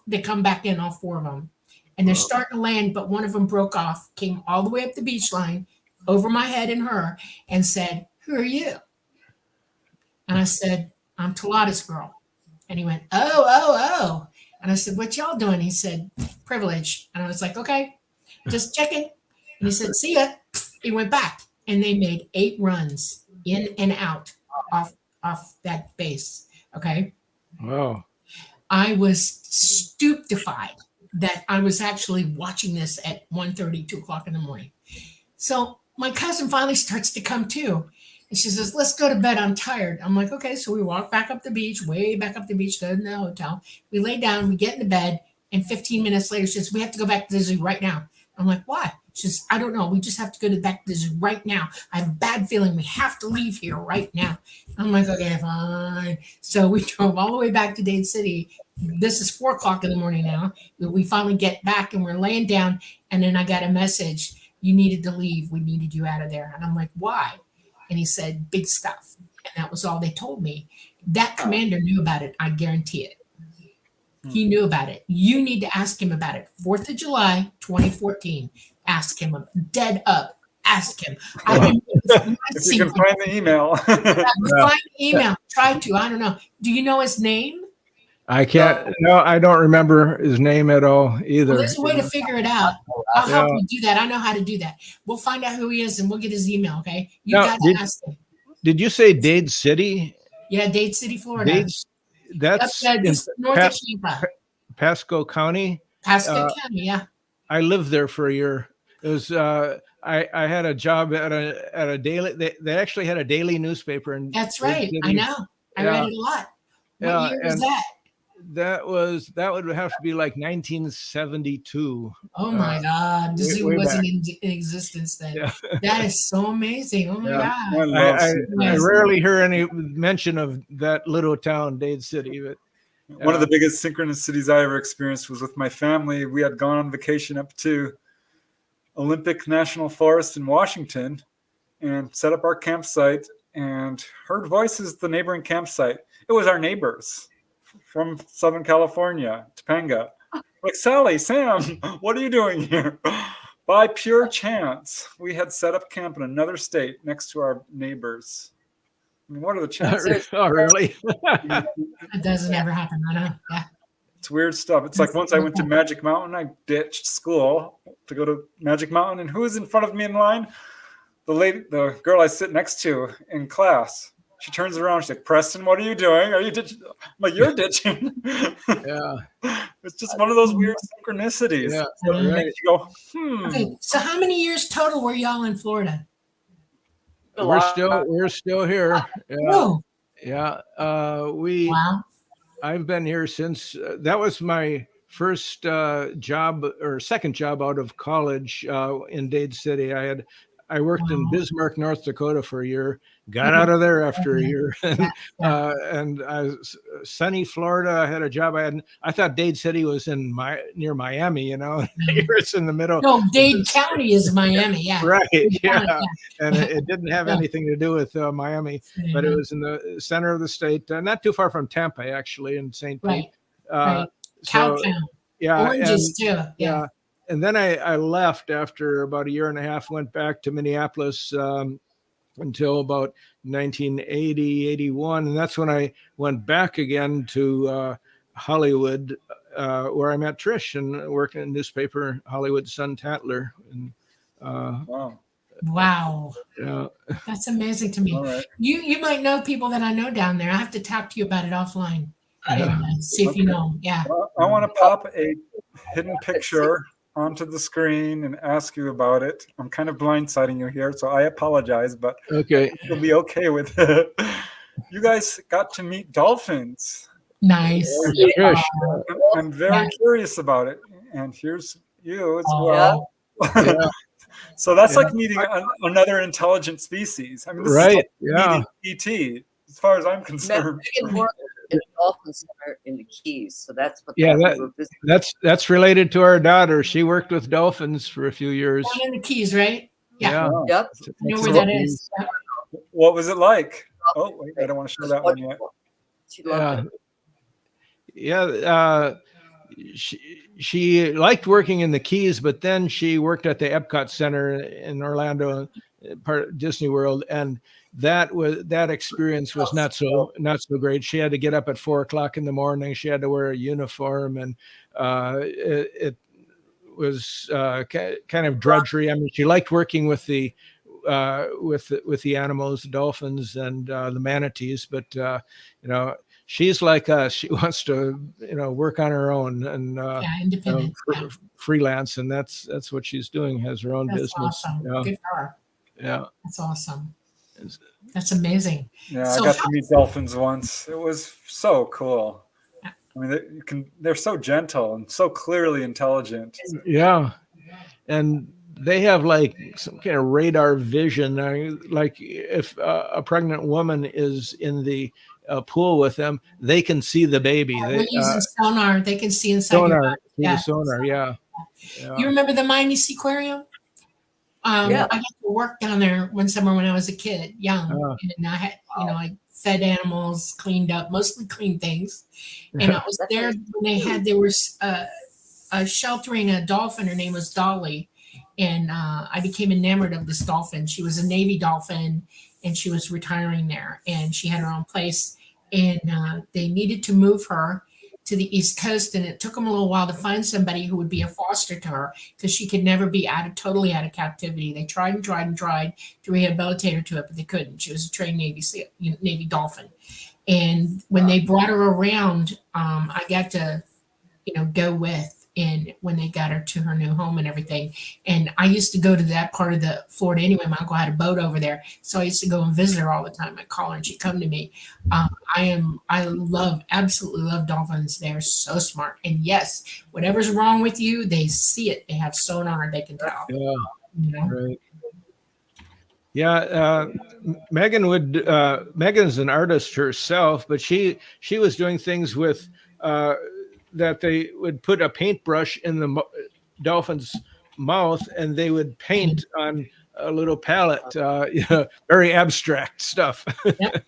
they come back in, all 4 of them. And they're starting to land, but one of them broke off, came all the way up the beach line, over my head and her, and said, who are you? And I said, I'm Talata's girl. And he went, oh. And I said, what y'all doing? He said, privilege. And I was like, okay, just checking. And he said, see ya. He went back. And they made 8 runs in and out off that base. Okay. Wow. I was stupefied that I was actually watching this at 1:30, 2 o'clock in the morning. So my cousin finally starts to come too. And she says, let's go to bed. I'm tired. I'm like, okay. So we walk back up the beach, way back up the beach, go to the hotel. We lay down, we get into bed. And 15 minutes later, she says, we have to go back to the zoo right now. I'm like, why? She says, I don't know. We just have to go back to the zoo right now. I have a bad feeling we have to leave here right now. I'm like, okay, fine. So we drove all the way back to Dade City. This is 4 o'clock in the morning now. We finally get back and we're laying down. And then I got a message. You needed to leave. We needed you out of there. And I'm like, why? And he said, big stuff. And that was all they told me. That commander knew about it. I guarantee it. He knew about it. You need to ask him about it. 4th of July, 2014. Ask him. Dead up. Ask him. I didn't if you can find the email. Find the email. Try to. I don't know. Do you know his name? I can't. No, I don't remember his name at all either. Well, there's a way to figure it out. I'll help you do that. I know how to do that. We'll find out who he is and we'll get his email. Okay. You got to ask him. Did you say Dade City? Yeah, Dade City, Florida. That's north of Tampa. Pasco County. Pasco County, yeah. I lived there for a year. It was I had a job at a daily. They actually had a daily newspaper. And that's right. I know. I read it a lot. What year was that? That would have to be like 1972. Oh my God. The zoo wasn't in existence then. Yeah. That is so amazing. Oh my God. I rarely hear any mention of that little town, Dade City. But one of the biggest synchronicities I ever experienced was with my family. We had gone on vacation up to Olympic National Forest in Washington and set up our campsite and heard voices at the neighboring campsite. It was our neighbors from Southern California, Topanga. Like, Sally, Sam, what are you doing here? By pure chance, we had set up camp in another state next to our neighbors. I mean, what are the chances? Oh, really? It doesn't ever happen. I know. Yeah. It's weird stuff. It's like once I went to Magic Mountain, I ditched school to go to Magic Mountain. And who was in front of me in line? The girl I sit next to in class. She turns around. She's like, Preston, what are you doing? Are you ditching? I'm like, you're ditching. Yeah. It's just one of those weird synchronicities. Yeah. That makes you go, Okay. So how many years total were y'all in Florida? We're still here. Yeah. Whoa. Yeah. Wow. I've been here since that was my first job or second job out of college in Dade City. I worked in Bismarck, North Dakota for a year, got out of there after a year. And sunny Florida, I had a job. I thought Dade City was near Miami, it's in the middle. No, Dade County is Miami. Yeah. Right. Yeah. And it didn't have anything to do with Miami, but it was in the center of the state, not too far from Tampa, actually, in St. Pete. Right. Cowtown. Yeah. Oranges too. Yeah. And then I left after about a year and a half, went back to Minneapolis until about 1980, 81. And that's when I went back again to Hollywood, where I met Trish and worked in a newspaper, Hollywood Sun-Tatler. And, wow. Yeah. That's amazing to me. All right. You might know people that I know down there. I have to talk to you about it offline and see if you know. Yeah. Well, I want to pop a hidden picture onto the screen and ask you about it. I'm kind of blindsiding you here, so I apologize, but Okay. you'll be okay with it. You guys got to meet dolphins. Nice. Trish. I'm very curious about it, and here's you as well. Yeah. So that's like meeting another intelligent species. I mean, this is like meeting ET, as far as I'm concerned. Megan worked at the Dolphin Center in the Keys, so that's what. That's related to our daughter. She worked with dolphins for a few years. Down in the Keys, right? Yeah. Yep. I know where that is. Yeah. What was it like? Oh, wait, I don't want to show that one yet. She loved it. Yeah. She liked working in the Keys, but then she worked at the Epcot Center in Orlando, part of Disney World, and that experience was not so great. She had to get up at 4:00 in the morning. She had to wear a uniform, and it was kind of drudgery. I mean, she liked working with the animals, the dolphins, and the manatees, but she's like us. She wants to, work on her own and independent, freelance, and that's what she's doing. Has her own business. Awesome. Good for her. Yeah, that's awesome. That's amazing. Yeah, I got to meet dolphins once. It was so cool. I mean, they're so gentle and so clearly intelligent. Yeah, and they have like some kind of radar vision. Like if a pregnant woman is in the pool with them, they can see the baby. They're using sonar. They can see inside your body. The sonar. Yeah. You remember the Miami Seaquarium? I got to work down there one summer when I was a kid, young, and I had, I fed animals, cleaned up, mostly clean things, and I was there when they were sheltering a dolphin. Her name was Dolly, and I became enamored of this dolphin. She was a Navy dolphin, and she was retiring there, and she had her own place, and they needed to move her to the East Coast, and it took them a little while to find somebody who would be a foster to her because she could never be totally out of captivity. They tried and tried and tried to rehabilitate her to it, but they couldn't. She was a trained Navy dolphin. And when they brought her around, I got to, go with, and when they got her to her new home and everything. And I used to go to that part of the Florida anyway. My uncle had a boat over there, so I used to go and visit her all the time. I'd call her and she'd come to me. I absolutely love dolphins. They're so smart. And yes, whatever's wrong with you, they see it. They have sonar, they can tell. Yeah, right. Yeah, Megan's an artist herself, but she was doing things with that they would put a paintbrush in the dolphin's mouth and they would paint on a little palette, very abstract stuff. Yep.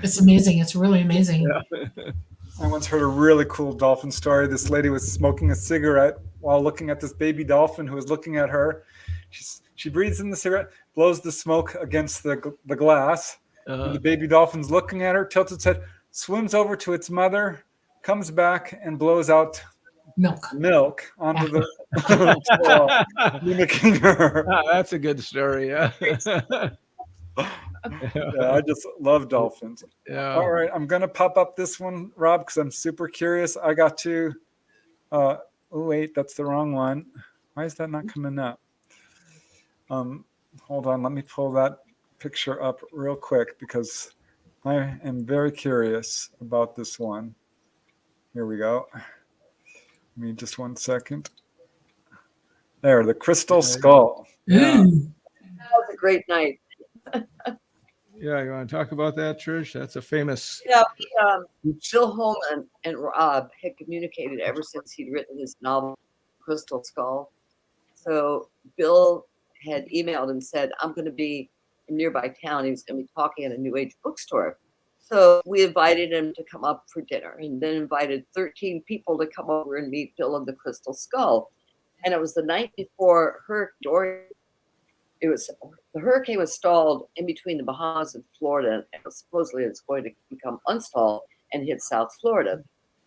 It's amazing. It's really amazing. Yeah. I once heard a really cool dolphin story. This lady was smoking a cigarette while looking at this baby dolphin who was looking at her. She breathes in the cigarette, blows the smoke against the glass. And the baby dolphin's looking at her, tilts its head, swims over to its mother, comes back and blows out milk onto the mimicking her. That's a good story. Yeah. Yeah, I just love dolphins. Yeah. All right, I'm gonna pop up this one, Rob, because I'm super curious. I got to. Oh wait, that's the wrong one. Why is that not coming up? Hold on, let me pull that picture up real quick because I am very curious about this one. Here we go. Give me just 1 second. There, the crystal skull. Yeah. That was a great night. Yeah, you want to talk about that, Trish? That's a famous. Yeah, Bill Holman and Rob had communicated ever since he'd written his novel, Crystal Skull. So Bill had emailed and said, I'm going to be in nearby town. He was going to be talking at a New Age bookstore. So we invited him to come up for dinner and then invited 13 people to come over and meet Bill and the Crystal Skull. And it was the night before Hurricane Dorian. The hurricane was stalled in between the Bahamas and Florida, and supposedly it's going to become unstalled and hit South Florida.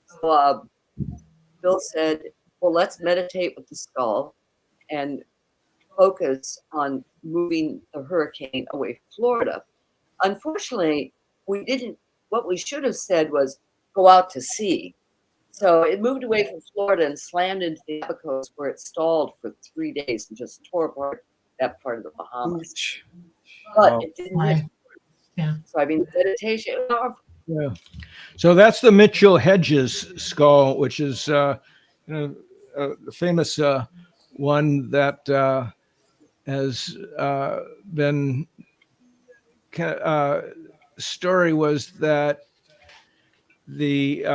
So Bill said, well, let's meditate with the skull and focus on moving the hurricane away from Florida. Unfortunately, we didn't. What we should have said was go out to sea. So it moved away from Florida and slammed into the Abacos, where it stalled for 3 days and just tore apart that part of the Bahamas. But it didn't hit. Yeah. So I mean, meditation. Yeah. So that's the Mitchell Hedges skull, which is a famous one that has been. Story was that the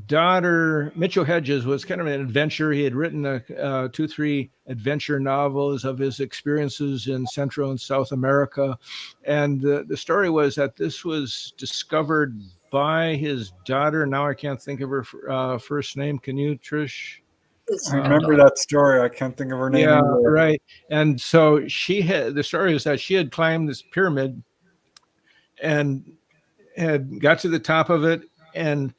daughter, Mitchell Hedges, was kind of an adventurer. He had written 2-3 adventure novels of his experiences in Central and South America. And the story was that this was discovered by his daughter. Now I can't think of her first name. Can you, Trish? I remember that story. I can't think of her name. Yeah, either. right. And so the story is that she had climbed this pyramid and had got to the top of it and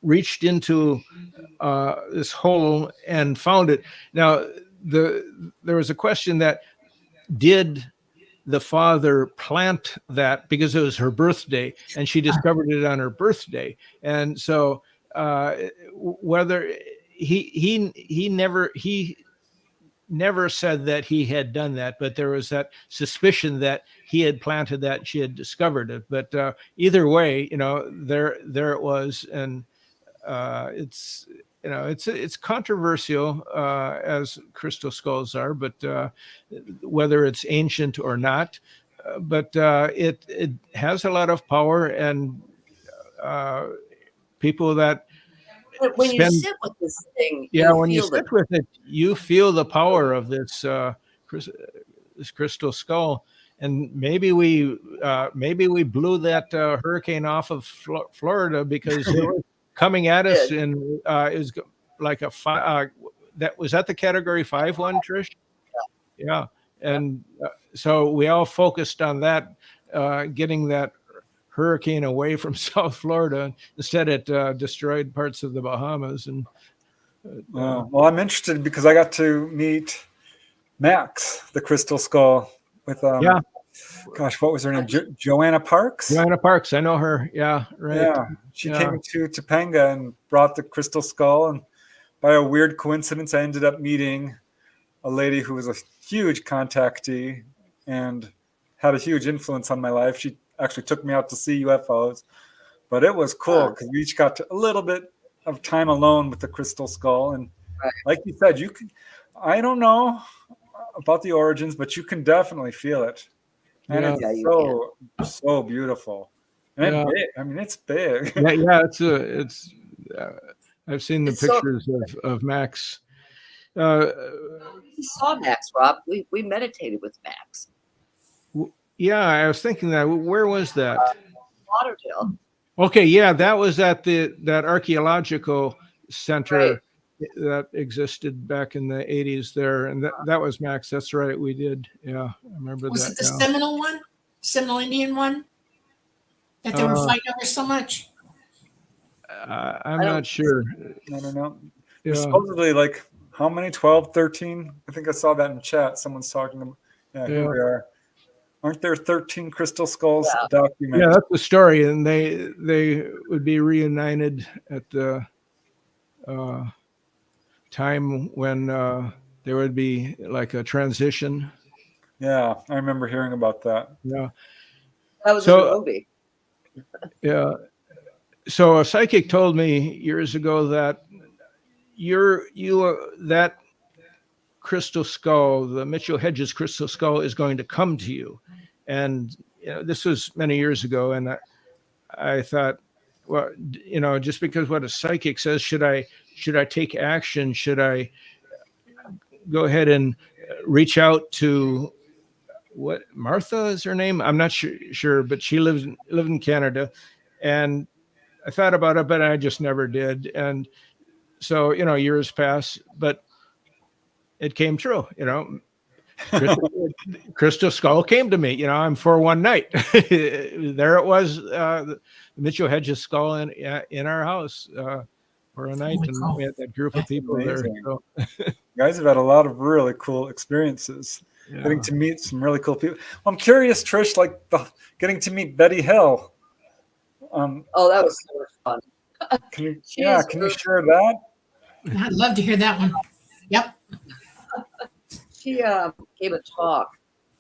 reached into this hole and found it. Now, there was a question that did the father plant that because it was her birthday and she discovered it on her birthday. And so whether he never said that he had done that, but there was that suspicion that he had planted that, she had discovered it. But either way, there it was, and it's controversial as crystal skulls are, but whether it's ancient or not, but it has a lot of power, and people that when you sit with this thing, when you sit with it, you feel the power of this crystal skull. And maybe we blew that hurricane off of Florida because it was coming at us, and it was like a that was at the category 5 one, Trish. Yeah, and so we all focused on that, getting that hurricane away from South Florida. Instead, it destroyed parts of the Bahamas. And well, I'm interested because I got to meet Max, the crystal skull, with gosh, what was her name? Joanna Parks. Joanna Parks, I know her. Yeah, right. Yeah, she came to Topanga and brought the crystal skull, and by a weird coincidence, I ended up meeting a lady who was a huge contactee and had a huge influence on my life. She actually took me out to see UFOs, but it was cool because we each got a little bit of time alone with the crystal skull. And like you said, you can, I don't know about the origins, but you can definitely feel it. And it's so beautiful. And it's big. I mean, it's big. It's I've seen the pictures of Max. We saw Max, Rob. We meditated with Max. Yeah, I was thinking that. Where was that? Lauderdale. Okay, yeah, that was at that archaeological center that existed back in the 80s there, and that was Max. That's right, we did. Yeah, I remember that. Was it the Seminole one? Seminole Indian one? That they were fighting over so much? I'm not sure. I don't know. Yeah. Supposedly, like, how many? 12, 13? I think I saw that in chat. Someone's talking about. Yeah, here we are. Aren't there 13 crystal skulls documented? Yeah, that's the story, and they would be reunited at the time when there would be like a transition. Yeah, I remember hearing about that. Yeah, that was a movie. Yeah, so a psychic told me years ago that that crystal skull, the Mitchell Hedges crystal skull, is going to come to you. And this was many years ago, and I thought, well, just because what a psychic says, should I take action? Should I go ahead and reach out to what Martha is her name? I'm not sure, but she lived in Canada, and I thought about it, but I just never did. And so years pass, but it came true. Crystal skull came to me. I'm for one night. There it was, the Mitchell Hedges skull in our house for a night, and we had that group of people there. So. You guys have had a lot of really cool experiences. Yeah. Getting to meet some really cool people. I'm curious, Trish, like getting to meet Betty Hill. That was so much fun. Can you She is can you share that? I'd love to hear that one. Yep. She gave a talk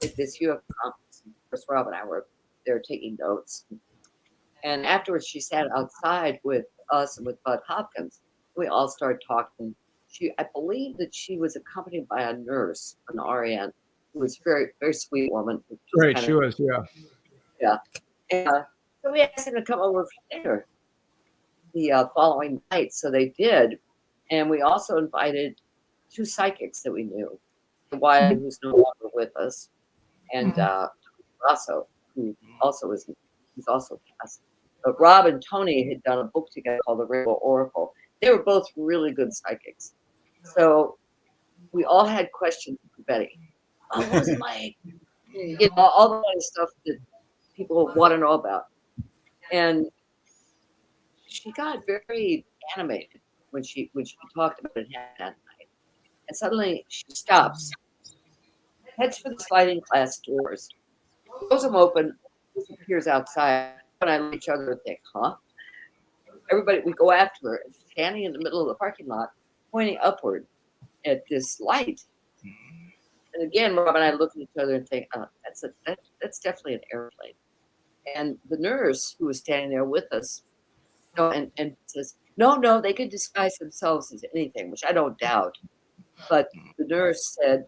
at this UFO conference. Of course, Rob and I were there taking notes. And afterwards, she sat outside with us and with Bud Hopkins. We all started talking. I believe that she was accompanied by a nurse, an RN, who was very, very sweet woman. Right, she was, yeah. Yeah. And so we asked them to come over for dinner the following night. So they did. And we also invited 2 psychics that we knew. Wiley, who's no longer with us, and Rosso, who also is who's also passed. But Rob and Tony had done a book together called The Rainbow Oracle. They were both really good psychics. So we all had questions for Betty. Oh, what was it like? You know, all the kind of stuff that people want to know about. And she got very animated when she talked about it that night. And suddenly she stops, heads for the sliding glass doors, throws them open, disappears outside. And I look at each other and think, huh? Everybody, we go after her, and she's standing in the middle of the parking lot, pointing upward at this light. And again, Rob and I look at each other and think, oh, that's definitely an airplane. And the nurse who was standing there with us, you know, and says, no, they could disguise themselves as anything, which I don't doubt. But the nurse said,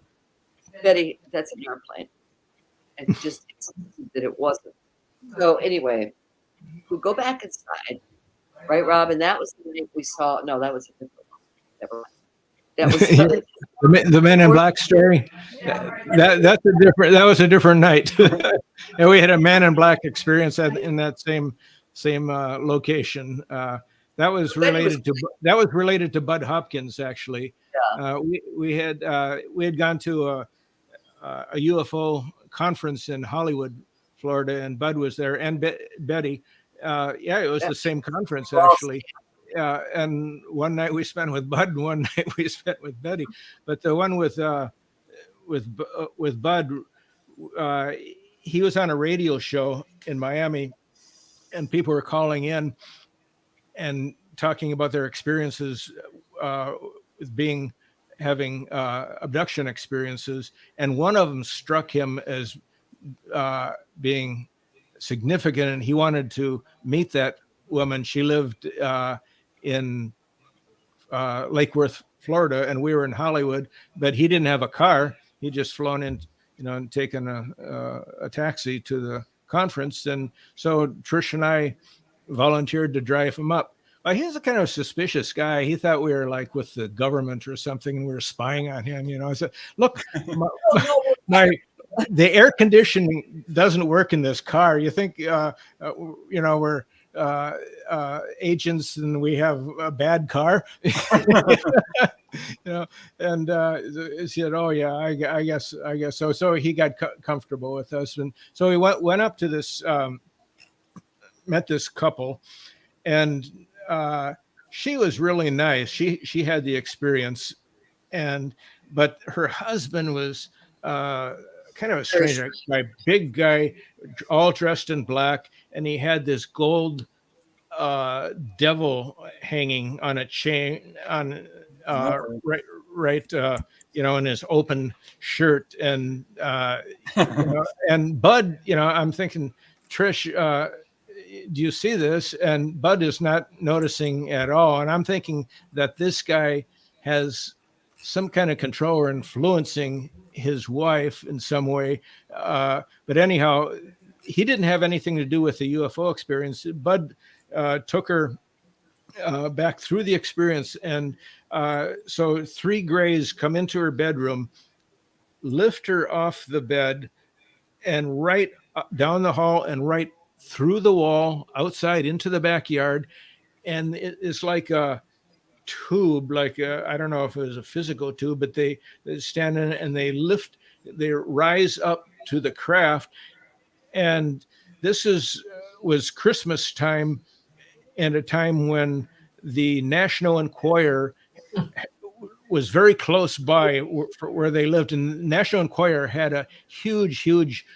Betty, that's an airplane. And just insisted that it wasn't. So anyway, we go back inside, right, Rob? And that was the night we saw. No, that was a different one. Never mind. That was the Men in Black story. That was a different night. And we had a Man in Black experience in that same location. That was related to Bud Hopkins, actually. Yeah. We had gone to a UFO conference in Hollywood, Florida, and Bud was there, and Betty. It was the same conference, actually. And one night we spent with Bud, and one night we spent with Betty. But the one with Bud, he was on a radio show in Miami, and people were calling in and talking about their experiences with having abduction experiences, and one of them struck him as being significant, and he wanted to meet that woman. She lived in Lake Worth, Florida, and we were in Hollywood, but he didn't have a car. He just flown in, and taken a taxi to the conference. And so Trish and I volunteered to drive him up. He's a kind of suspicious guy. He thought we were like with the government or something, and we were spying on him. I said, look, the air conditioning doesn't work in this car. You think, we're agents and we have a bad car? And he said, oh yeah, I guess so. So he got comfortable with us. And so we went up to this, met this couple, and she was really nice. She had the experience, but her husband was kind of a strange guy, big guy, all dressed in black, and he had this gold devil hanging on a chain right in his open shirt, and and Bud, I'm thinking, Trish, do you see this? And Bud is not noticing at all, and I'm thinking that this guy has some kind of control or influencing his wife in some way. But anyhow, he didn't have anything to do with the UFO experience. Bud took her back through the experience. And so 3 grays come into her bedroom, lift her off the bed, and right down the hall and right through the wall outside into the backyard. And it's like a tube, like I don't know if it was a physical tube, but they stand in it and they rise up to the craft. And this was Christmas time, and a time when the National Enquirer was very close by where they lived. And the National Enquirer had a huge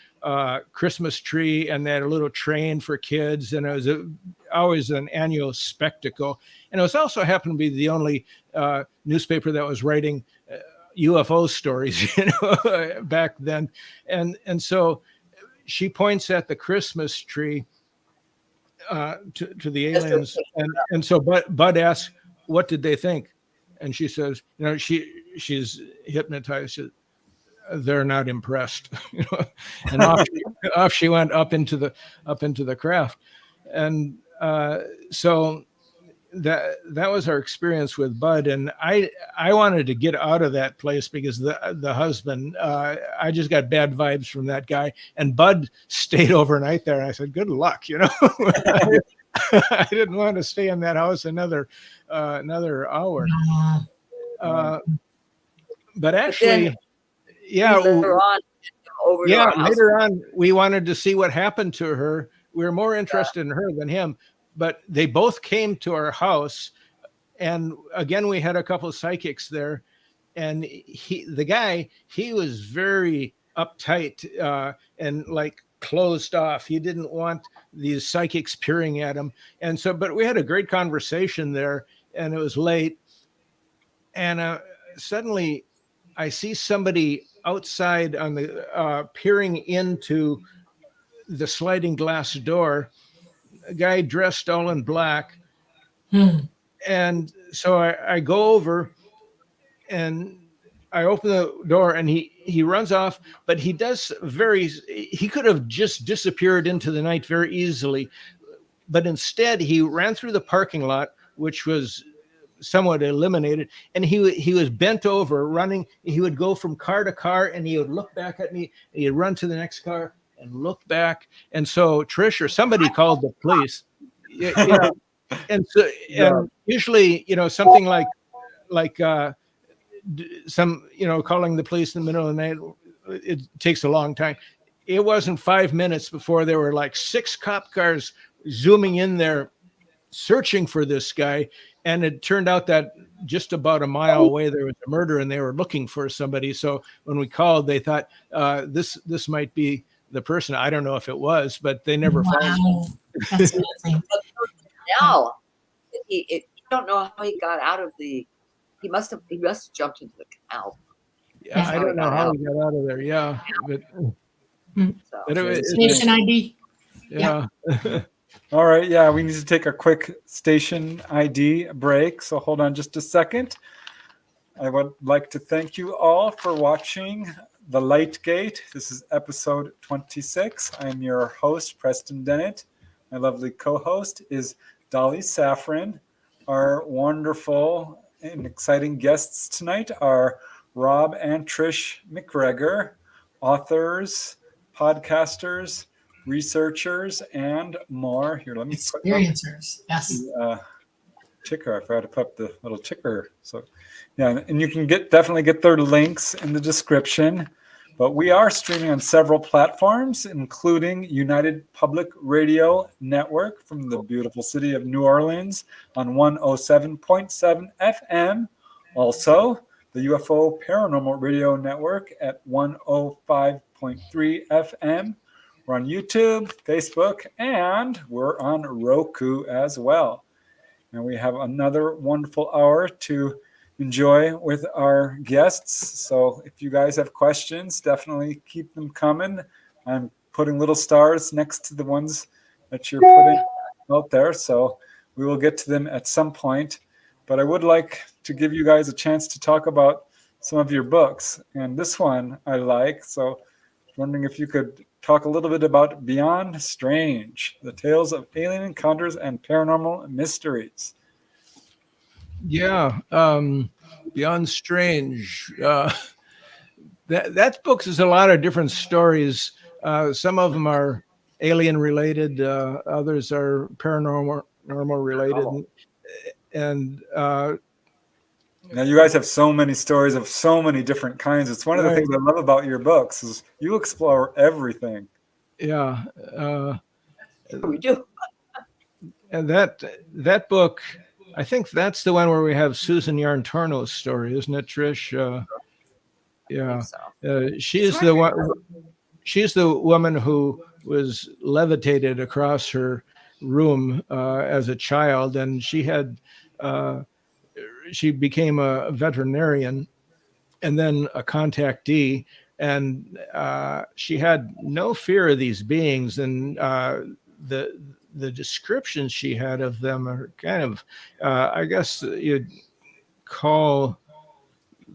Christmas tree, and they had a little train for kids. And it was always an annual spectacle. And it was also happened to be the only newspaper that was writing UFO stories, back then. And so she points at the Christmas tree to the aliens. And so Bud asks, what did they think? And she says, she's hypnotized. They're not impressed, and off she went up into the craft. And so that was our experience with Bud. And I wanted to get out of that place because the husband, I just got bad vibes from that guy. And Bud stayed overnight there. And I said, good luck, I didn't want to stay in that house another hour. But actually, later on, we wanted to see what happened to her. We were more interested in her than him. But they both came to our house, and again, we had a couple of psychics there, and the guy was very uptight and like closed off. He didn't want these psychics peering at him, and so. But we had a great conversation there, and it was late, and suddenly, I see somebody outside on the peering into the sliding glass door. A guy dressed all in black. And so I go over and I open the door, and he runs off, but he could have just disappeared into the night very easily. But instead he ran through the parking lot, which was somewhat eliminated, and he was bent over running. He would go from car to car, and he would look back at me, and he'd run to the next car and look back. And so Trish or somebody called the police. And so and usually, something like some, calling the police in the middle of the night, it takes a long time. It wasn't 5 minutes before there were like 6 cop cars zooming in there searching for this guy. And it turned out that just about a mile away, there was a murder, and they were looking for somebody. So when we called, they thought this might be the person. I don't know if it was, but they never found him. That's amazing. Now, you don't know how he got out of the. He must have jumped into the canal. Yeah, I don't know how he got out of there. Yeah, but it was station ID. Yeah. All right. Yeah, we need to take a quick station ID break. So hold on just a second. I would like to thank you all for watching The Light Gate. This is episode 26. I'm your host, Preston Dennett. My lovely co-host is Dolly Safran. Our wonderful and exciting guests tonight are Rob and Trish MacGregor, authors, podcasters, researchers, and more. Here, let me experiencers. Yes. Ticker. I forgot to put up the little ticker. So, yeah, and you can definitely get their links in the description. But we are streaming on several platforms, including United Public Radio Network from the beautiful city of New Orleans on 107.7 FM. Also, the UFO Paranormal Radio Network at 105.3 FM. We're on YouTube, Facebook, and we're on Roku as well. And we have another wonderful hour to enjoy with our guests. So if you guys have questions, definitely keep them coming. I'm putting little stars next to the ones that you're putting out there. So we will get to them at some point. But I would like to give you guys a chance to talk about some of your books. And this one I like. So wondering if you could talk a little bit about Beyond Strange, the tales of alien encounters and paranormal mysteries. Yeah, Beyond Strange. That book is a lot of different stories. Some of them are alien related, others are paranormal related, and now you guys have so many stories of so many different kinds. It's one of the things I love about your books is you explore everything. Yeah, we do. And that book, I think that's the one where we have Susan Yarntorno's story, isn't it, Trish? Yeah, she's the one. She's the woman who was levitated across her room as a child, and she became a veterinarian and then a contactee, and she had no fear of these beings, and the descriptions she had of them are kind of, I guess you'd call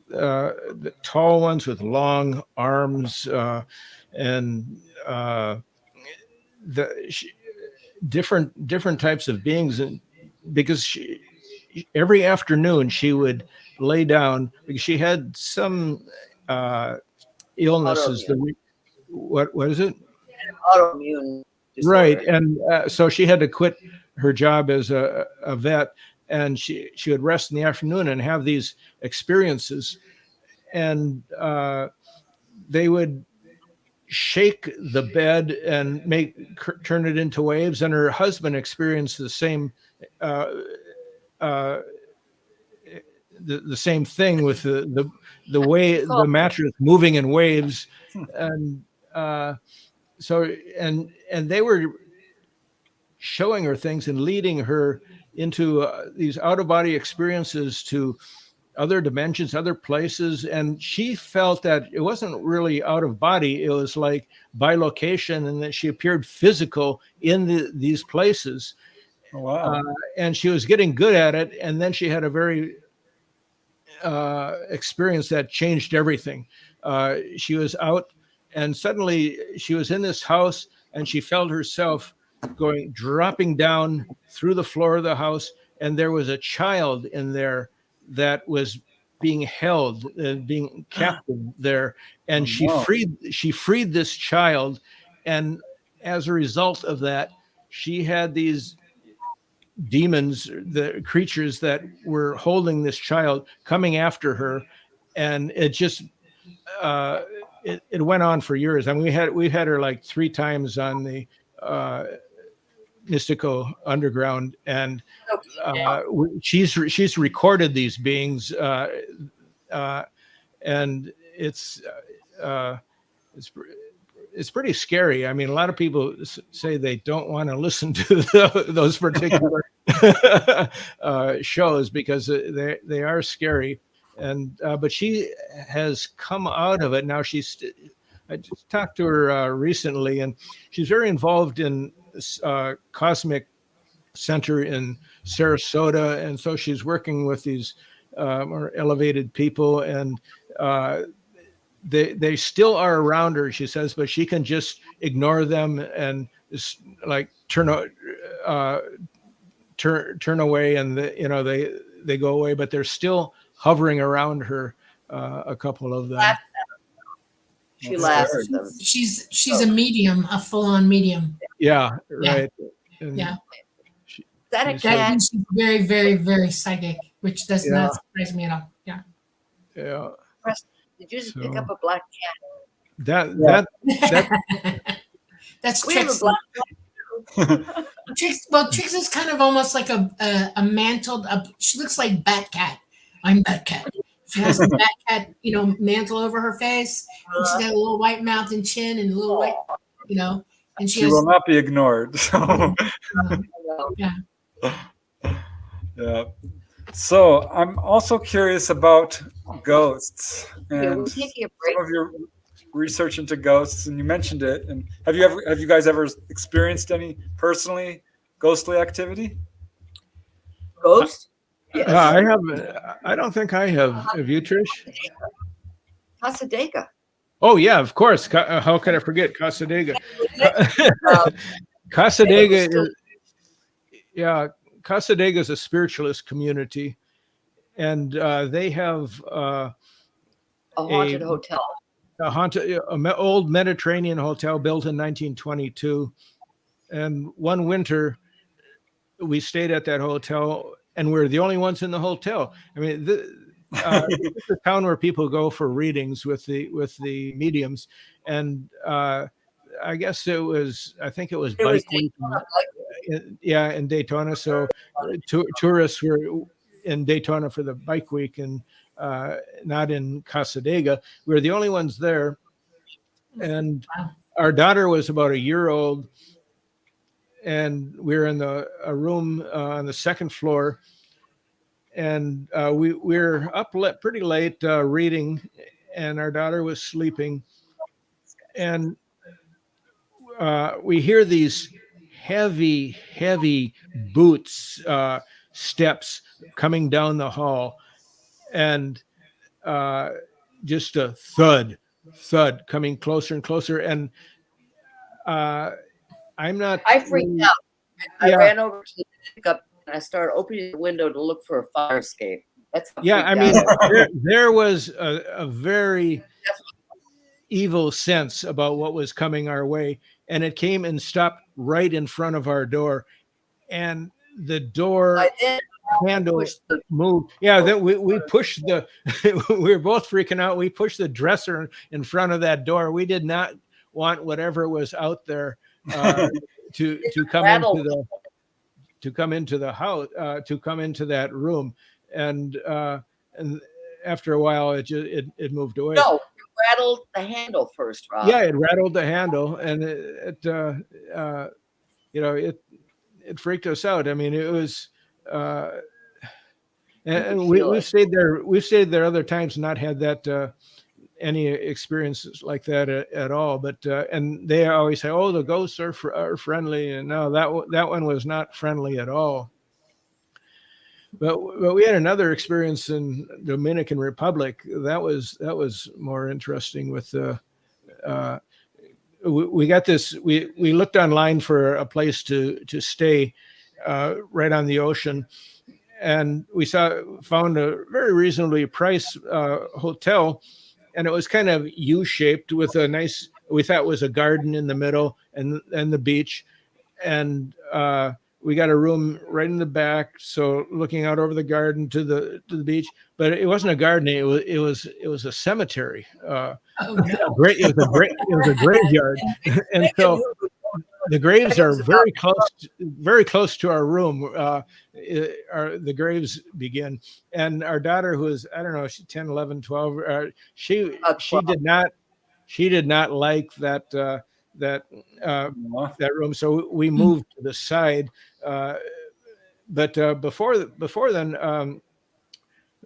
the tall ones with long arms, and different types of beings, and because every afternoon she would lay down because she had some illnesses. What is it? Autoimmune disorder. Right, and so she had to quit her job as a vet, and she would rest in the afternoon and have these experiences, and they would shake the bed and turn it into waves. And her husband experienced the same the same thing with the way the mattress moving in waves, and so they were showing her things and leading her into these out-of-body experiences to other dimensions, other places, and she felt that it wasn't really out of body, it was like bilocation, and that she appeared physical in these places. Oh, wow. And she was getting good at it, and then she had a very experience that changed everything. She was out, and suddenly she was in this house, and she felt herself dropping down through the floor of the house, and there was a child in there that was being held, being captive there, and she freed this child, and as a result of that, she had these demons, the creatures that were holding this child, coming after her, and it just it went on for years. I mean, we had her like 3 times on the Mystico Underground, and she's recorded these beings, and it's pretty scary. I mean, a lot of people say they don't want to listen to those particular shows because they are scary, and but she has come out of it now. I just talked to her recently, and she's very involved in Cosmic Center in Sarasota, and so she's working with these more elevated people, and they still are around her, she says, but she can just ignore them and just like turn away, and they go away, but they're still hovering around her, a couple of them. She laughs. She's a medium, a full-on medium. Yeah, right. And yeah. Is that a That cat? means she's very, very, very psychic, which does not surprise me at all. Yeah. Yeah. Preston, did you just pick up a black cat? That's We have a Trix. black cat. Trix is kind of almost like a mantled. She looks like Batcat. I'm Batcat. She has a Batcat, mantle over her face. And she's got a little white mouth and chin and a little white, and she will not be ignored. So. Yeah. Yeah. So I'm also curious about ghosts and some of your research into ghosts, and you mentioned it. And have you guys ever experienced any personally ghostly activity? Ghost? Yes. I have. I don't think I have. Have you, Trish? Casadega. Oh yeah, of course. How could I forget Casadega? Casadega. Casadega is a spiritualist community, and they have a haunted hotel. An old Mediterranean hotel built in 1922. And one winter, we stayed at that hotel, and we're the only ones in the hotel. I mean, it's a town where people go for readings with the mediums, and I guess I think it was Bike Week. In Daytona. So tourists were in Daytona for the Bike Week, and not in Casadega. We were the only ones there, and our daughter was about a year old, and we were in a room on the second floor, and we're up pretty late reading, and our daughter was sleeping, and we hear these heavy boots, steps coming down the hall, and just a thud coming closer and closer. And I freaked out. I ran over to the pickup and I started opening the window to look for a fire escape. That's I mean, there was a very evil sense about what was coming our way, and it came and stopped right in front of our door, and the door handle moved. Yeah, then we pushed the we were both freaking out. We pushed the dresser in front of that door. We did not want whatever was out there to come into the house, to come into that room, and after a while it moved away. No, it rattled the handle first, Rob. Yeah, it rattled the handle, and it freaked us out. I mean, it was and we've stayed there other times, not had that any experiences like that at all. But and they always say, "Oh, the ghosts are friendly," and no, that one was not friendly at all. But we had another experience in Dominican Republic that was more interesting. With we got this. We looked online for a place to stay right on the ocean, and we found a very reasonably priced hotel, and it was kind of U-shaped with a nice. We thought it was a garden in the middle and the beach, and we got a room right in the back, so looking out over the garden to the beach. But it wasn't a garden; it was a cemetery. It was a graveyard, and so the graves are very close to our room. The graves begin, and our daughter, who was, I don't know, she's 10, 11, 12. She did not like that room, so we moved to the side. But before then,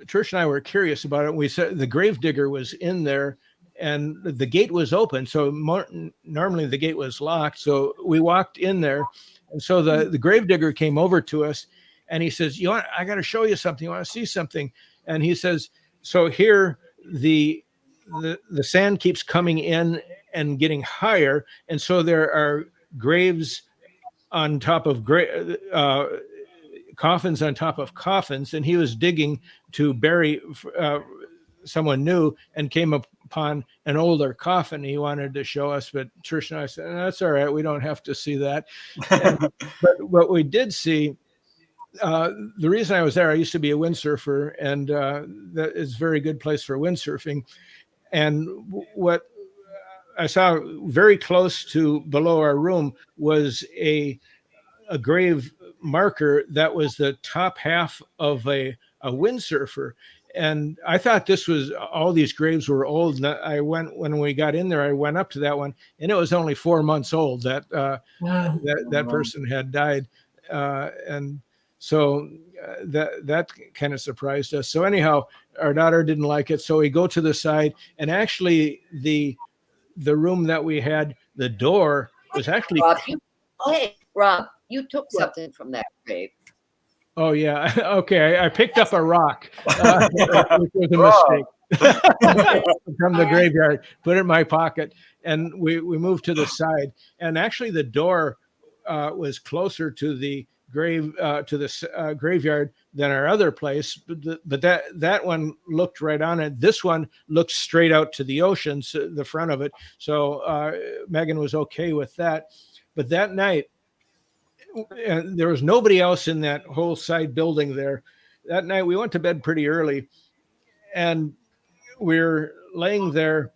Trish and I were curious about it. We said the gravedigger was in there, and the gate was open. So normally the gate was locked. So we walked in there, and so the gravedigger came over to us, and he says, I got to show you something. You want to see something? And he says, so here the sand keeps coming in and getting higher, and so there are graves on top of coffins on top of coffins, and he was digging to bury someone new and came upon an older coffin he wanted to show us. But Trish and I said, that's all right, we don't have to see that. But what we did see, the reason I was there, I used to be a windsurfer, and that is a very good place for windsurfing. And what I saw very close to below our room was a grave marker that was the top half of a windsurfer. And I thought all these graves were old. And when we got in there, I went up to that one, and it was only 4 months old that that person had died. And so that kind of surprised us. So anyhow, our daughter didn't like it. So we go to the side, and actually the room that we had, the door was actually. Rob, you took something from that grave. Oh yeah, okay. I picked up a rock, which was a mistake from the graveyard. Put it in my pocket, and we moved to the side. And actually, the door was closer to the graveyard than our other place. But that one looked right on it. This one looked straight out to the ocean, so the front of it. So Megan was okay with that. But that night, and there was nobody else in that whole side building there. That night we went to bed pretty early, and we're laying there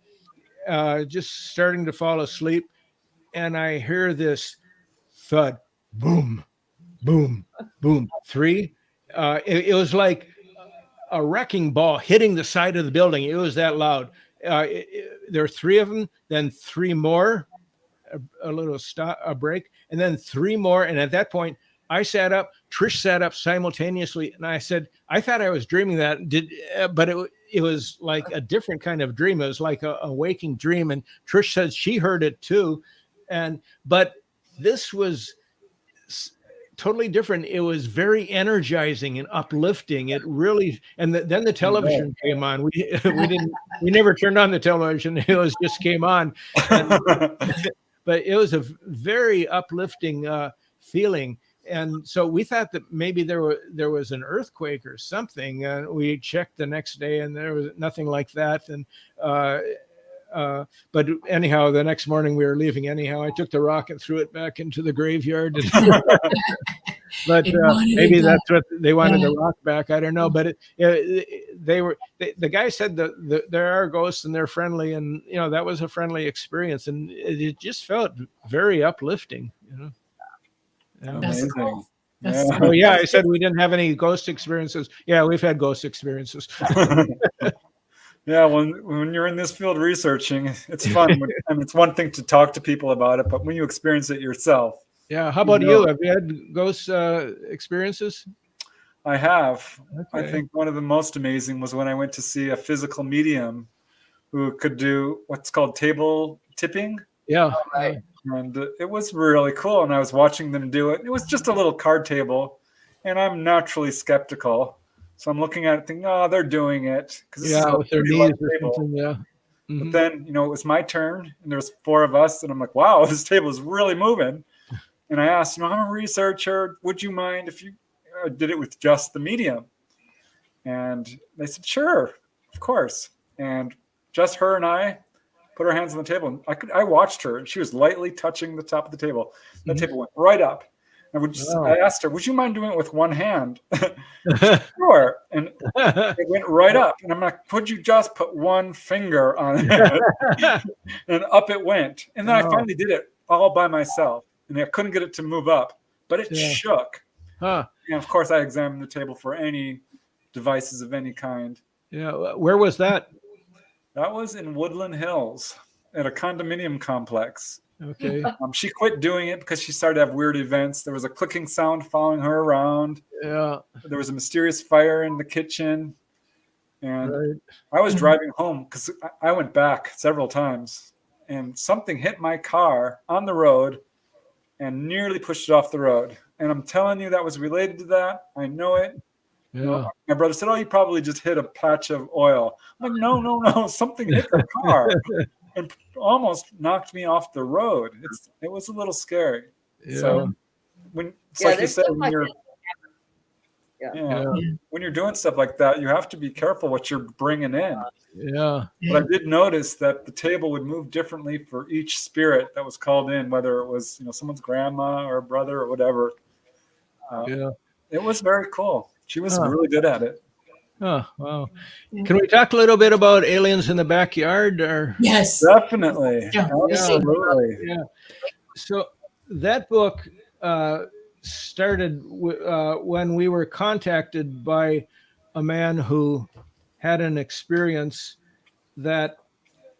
just starting to fall asleep, and I hear this thud, boom, boom, boom, 3. It was like a wrecking ball hitting the side of the building. It was that loud. There were 3 of them, then 3 more, a break, and then 3 more. And at that point, I sat up, Trish sat up simultaneously, and I said, I thought I was dreaming that, but it was like a different kind of dream. It was like a waking dream, and Trish said she heard it too, but this was totally different. It was very energizing and uplifting. It really, and then the television came on. We never turned on the television. It was just came on, but it was a very uplifting feeling. And so we thought that maybe there was an earthquake or something. We checked the next day, and there was nothing like that. And but anyhow, the next morning we were leaving. Anyhow, I took the rock and threw it back into the graveyard. But maybe that's what they wanted, the rock back. I don't know. But the guy said that there are ghosts and they're friendly, and that was a friendly experience, and it just felt very uplifting. That's cool. Oh yeah, I said we didn't have any ghost experiences. Yeah, we've had ghost experiences. Yeah, when you're in this field researching, it's fun. And it's one thing to talk to people about it, but when you experience it yourself. Yeah. How about you? Have you had ghost experiences? I have. Okay. I think one of the most amazing was when I went to see a physical medium who could do what's called table tipping. Yeah. Right. And it was really cool. And I was watching them do it. It was just a little card table. And I'm naturally skeptical. So I'm looking at it thinking, oh, they're doing it. With their knees or something, yeah. Mm-hmm. But then, it was my turn. And there's 4 of us. And I'm like, wow, this table is really moving. And I asked, I'm a researcher. Would you mind if you did it with just the medium? And they said, sure, of course. And just her and I put our hands on the table. I watched her, and she was lightly touching the top of the table. The table went right up. I asked her, would you mind doing it with one hand? Sure. And it went right up. And I'm like, could you just put one finger on it? And up it went. And then I finally did it all by myself. And I couldn't get it to move up, but it shook. Huh. And of course, I examined the table for any devices of any kind. Yeah. Where was that? That was in Woodland Hills at a condominium complex. Okay. She quit doing it because she started to have weird events. There was a clicking sound following her around. Yeah. There was a mysterious fire in the kitchen. And Right. I was driving home because I went back several times. And something hit my car on the road and nearly pushed it off the road. And I'm telling you, that was related to that. I know it. Yeah. My brother said, oh, you probably just hit a patch of oil. I'm like, no. Something hit the car and almost knocked me off the road. It was a little scary. Yeah. So like you said, when you're doing stuff like that, you have to be careful what you're bringing in. Yeah. But I did notice that the table would move differently for each spirit that was called in, whether it was someone's grandma or brother or whatever. It was very cool. She was really good at it. Oh, wow. Can we talk a little bit about aliens in the backyard? Or Yes. Definitely. Yeah. Absolutely. Yeah. So that book started when we were contacted by a man who had an experience that,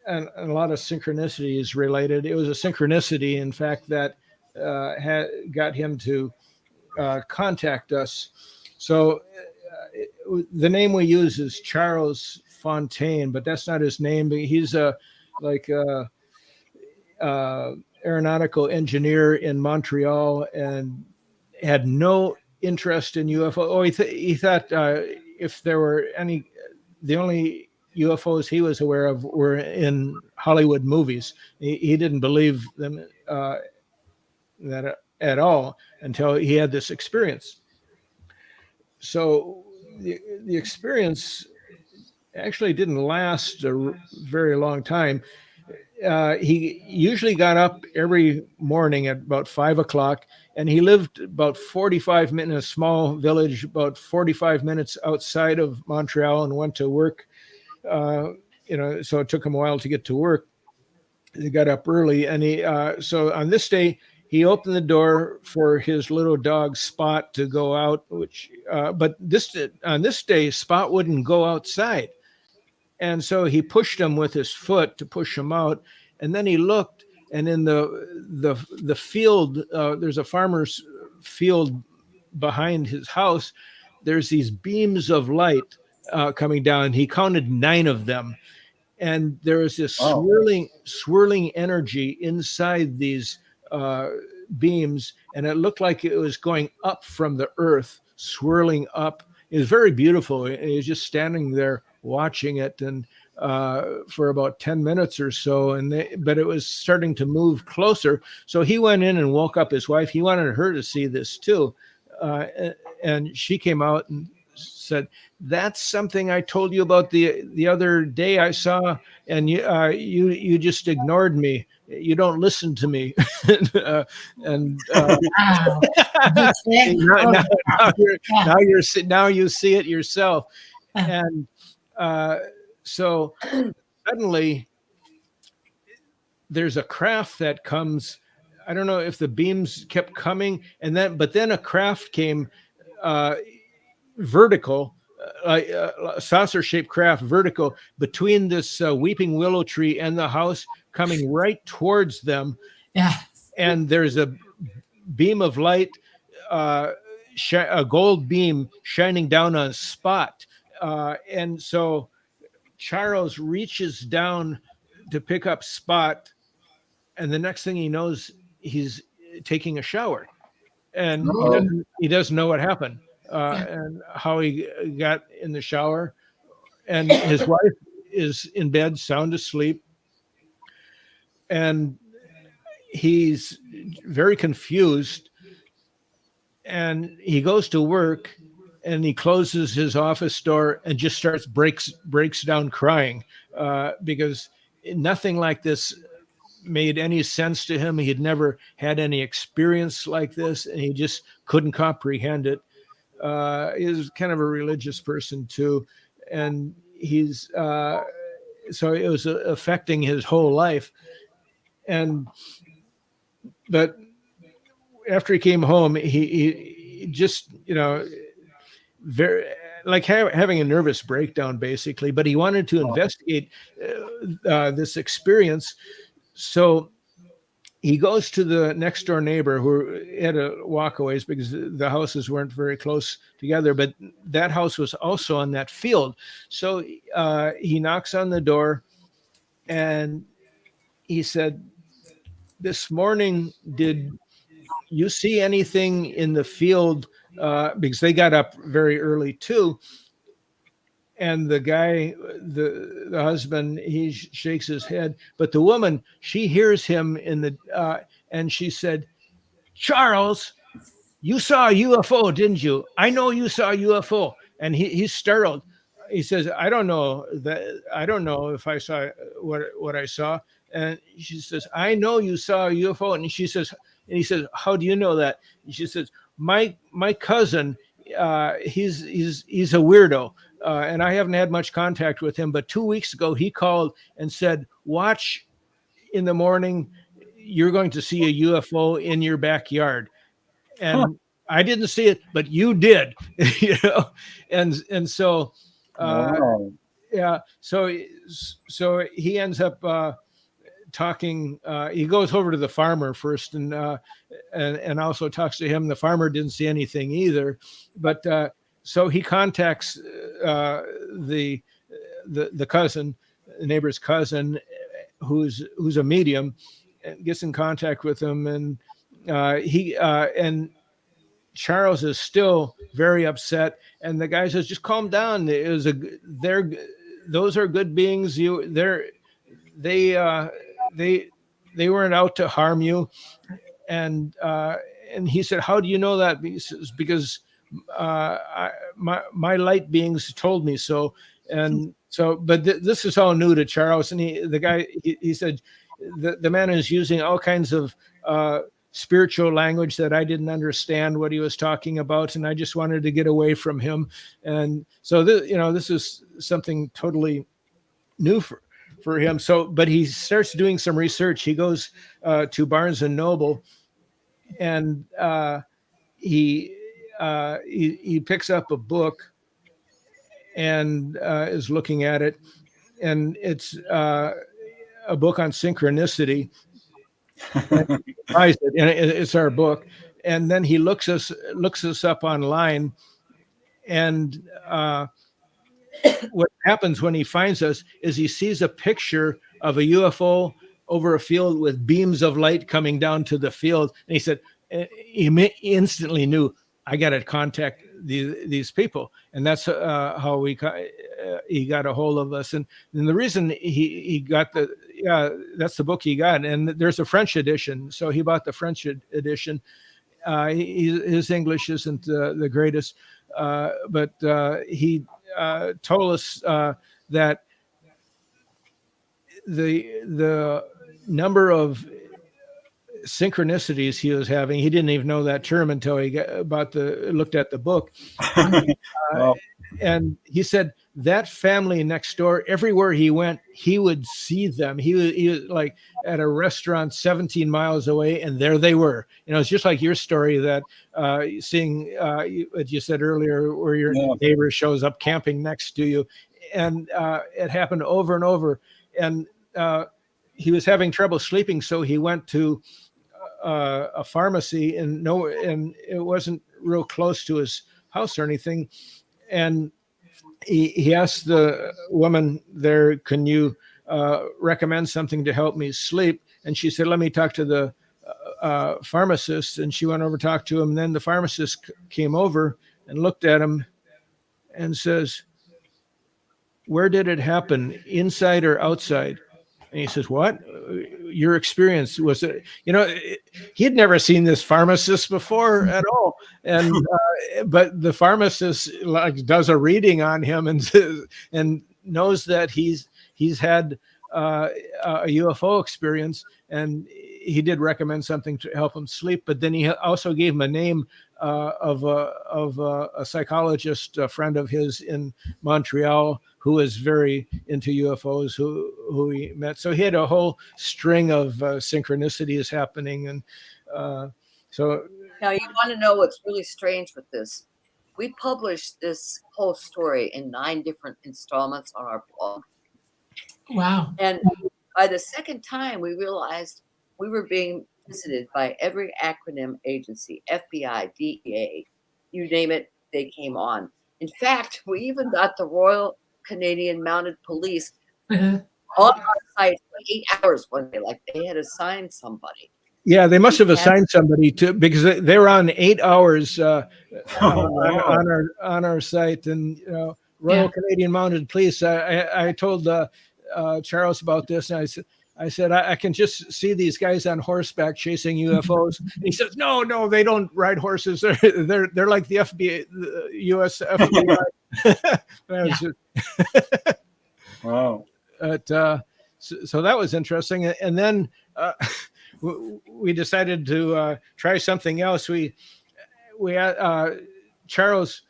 and a lot of synchronicity is related. It was a synchronicity, in fact, that got him to contact us. So the name we use is Charles Fontaine, but that's not his name. He's a aeronautical engineer in Montreal and had no interest in UFO. Oh, he thought if there were any, the only UFOs he was aware of were in Hollywood movies. He didn't believe them that at all until he had this experience. So the experience actually didn't last a very long time. He usually got up every morning at about 5 o'clock, and he lived about 45 minutes in a small village, about 45 minutes outside of Montreal, and went to work. So it took him a while to get to work. He got up early, and so on this day, he opened the door for his little dog Spot to go out, but on this day, Spot wouldn't go outside. And so he pushed him with his foot to push him out. And then he looked, And in the field, there's a farmer's field behind his house. There's these beams of light coming down. He counted 9 of them, and there was this swirling energy inside these beams, and it looked like it was going up from the earth, swirling up. It was very beautiful. He was just standing there watching it, and for about 10 minutes or so, but it was starting to move closer. So he went in and woke up his wife. He wanted her to see this too, and she came out and said, "That's something I told you about the other day I saw, and you just ignored me. You don't listen to me." Wow. Now you see it yourself. And so suddenly there's a craft that comes. I don't know if the beams kept coming, but then a craft came vertical, a saucer-shaped craft, vertical, between this weeping willow tree and the house, coming right towards them. Yeah. And there's a beam of light, a gold beam shining down on Spot. And so Charles reaches down to pick up Spot, and the next thing he knows, he's taking a shower, and he doesn't know what happened. And how he got in the shower, and his wife is in bed, sound asleep, and he's very confused, and he goes to work, and he closes his office door and just breaks down crying, because nothing like this made any sense to him. He had never had any experience like this, and he just couldn't comprehend it. Is kind of a religious person too, and he's so it was affecting his whole life. But after he came home, he just, very like having a nervous breakdown basically. But he wanted to investigate this experience, so he goes to the next door neighbor who had a walkaways because the houses weren't very close together, but that house was also on that field. So he knocks on the door, and he said, "This morning, did you see anything in the field?" Because they got up very early too. And the guy, the husband, he shakes his head. But the woman, she hears him and she said, "Charles, you saw a UFO, didn't you? I know you saw a UFO." And he's startled. He says, "I don't know if I saw what I saw." And she says, "I know you saw a UFO." And he says, "How do you know that?" And she says, my cousin, he's a weirdo. And I haven't had much contact with him, but 2 weeks ago he called and said, "Watch in the morning, you're going to see a UFO in your backyard." And I didn't see it, but you did, and so, yeah. So he ends up talking. He goes over to the farmer first, and also talks to him. The farmer didn't see anything either, but. So he contacts the cousin, the neighbor's cousin, who's a medium, and gets in contact with him, and and Charles is still very upset, and the guy says, "Just calm down. Those are good beings. They weren't out to harm you," and he said, "How do you know that?" He says, "Because my light beings told me so." And so, but this is all new to Charles. And the guy said, the man is using all kinds of spiritual language that I didn't understand what he was talking about, and I just wanted to get away from him. And so this is something totally new for him. So, but he starts doing some research. He goes to Barnes and Noble, and he picks up a book and is looking at it, and it's a book on synchronicity. And he buys it, and it's our book. And then he looks us up online, and what happens when he finds us is he sees a picture of a UFO over a field with beams of light coming down to the field, and he said he instantly knew, I got to contact these people, and that's how he got a hold of us. And the reason he got that's the book he got, and there's a French edition, so he bought the French edition. His English isn't the greatest, but he told us that the number of synchronicities he was having, he didn't even know that term until he looked at the book. Wow. And he said that family next door, everywhere he went, he would see them. He was like at a restaurant 17 miles away, and there they were. It's just like your story that seeing what you said earlier, where your neighbor shows up camping next to you, and it happened over and over. And he was having trouble sleeping, so he went to a pharmacy, and it wasn't real close to his house or anything. And he asked the woman there, can you recommend something to help me sleep? And she said, let me talk to the pharmacist. And she went over to talk to him. And then the pharmacist came over and looked at him and says, where did it happen, inside or outside? And he says, what? Your experience was it? He had never seen this pharmacist before at all. And but the pharmacist does a reading on him and knows that he's had a UFO experience, and he did recommend something to help him sleep. But then he also gave him a name of a psychologist, a friend of his in Montreal, who is very into UFOs, who he met. So he had a whole string of synchronicities happening. And so now you want to know what's really strange with this. We published this whole story in 9 different installments on our blog. Wow. And by the second time, we realized we were being visited by every acronym agency, FBI, DEA, you name it, they came on. In fact, we even got the Royal Canadian Mounted Police on our site for 8 hours one day, like they had assigned somebody. Yeah, they must have assigned somebody to, because they were on 8 hours on our site. And Royal Canadian Mounted Police. I told Charles about this, and I said I can just see these guys on horseback chasing UFOs. And he says, no, they don't ride horses. They're like the FBI, the U.S. FBI. Wow. But, so that was interesting. And then we decided to try something else. We Charles,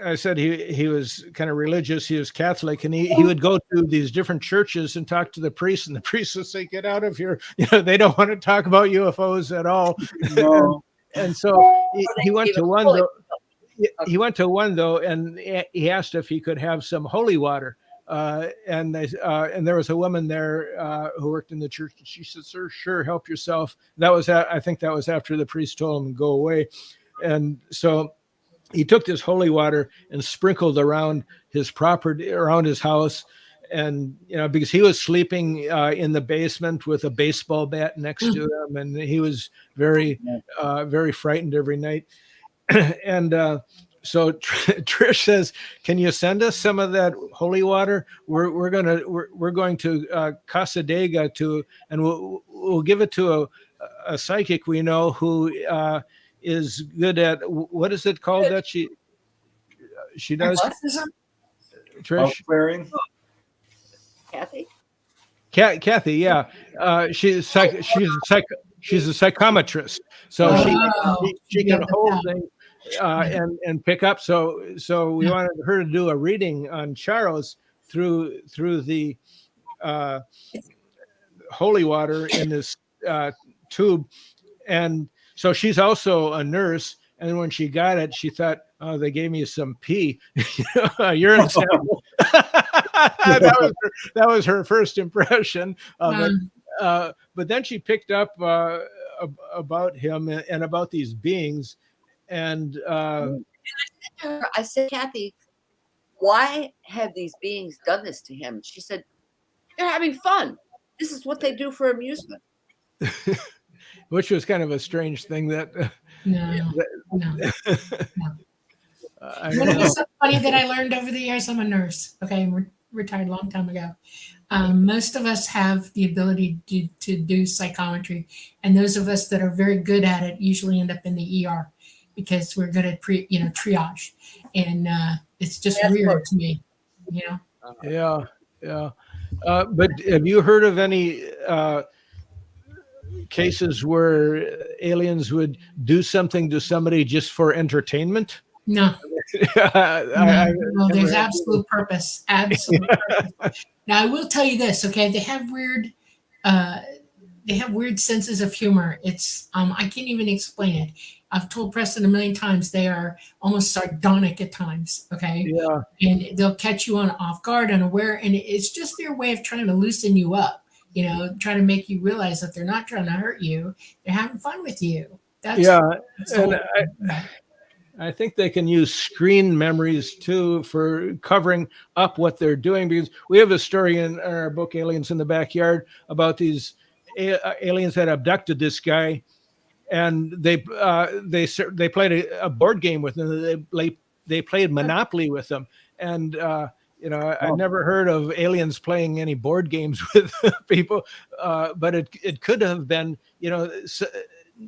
I said he was kind of religious. He was Catholic, and he would go to these different churches and talk to the priests, and the priests would say, "Get out of here! They don't want to talk about UFOs at all." No. And so he went to one though. He went to one though, and he asked if he could have some holy water. And there was a woman there who worked in the church. And she said, "Sir, sure, help yourself." That was I think that was after the priest told him to go away, and so he took this holy water and sprinkled around his property, around his house, and because he was sleeping in the basement with a baseball bat next to him, and he was very frightened every night. And so Trish says, "Can you send us some of that holy water? We're going to Casadega and we'll give it to a psychic we know who is good at, what is it called that she does?" Trish? Clearing. Kathy, yeah. She's a psychometrist, so she can hold things and pick up. So we wanted her to do a reading on Charles through the holy water in this tube. And so she's also a nurse, and when she got it, she thought, "Oh, they gave me some pee, urine sample." That was her first impression of it. but then she picked up about him and about these beings, and I said, Kathy, why have these beings done this to him? She said, they're having fun. This is what they do for amusement. which was kind of a strange thing that. No. I You want to know something funny that I learned over the years? I'm a nurse. Okay, I'm retired a long time ago. Most of us have the ability to do psychometry, and those of us that are very good at it usually end up in the ER because we're good at triage, and it's just weird to me, you know. Yeah. But have you heard of any cases where aliens would do something to somebody just for entertainment? No. No, there's absolute purpose. Absolute purpose. Now I will tell you this, okay? They have weird senses of humor. It's I can't even explain it. I've told Preston a million times they are almost sardonic at times, okay? Yeah. And they'll catch you off guard, unaware, and it's just their way of trying to loosen you up, trying to make you realize that they're not trying to hurt you. They're having fun with you. That's and I think they can use screen memories too for covering up what they're doing, because we have a story in our book Aliens in the Backyard about these aliens that abducted this guy, and they played a board game with him. They played Monopoly with him, and I've never heard of aliens playing any board games with people, but it could have been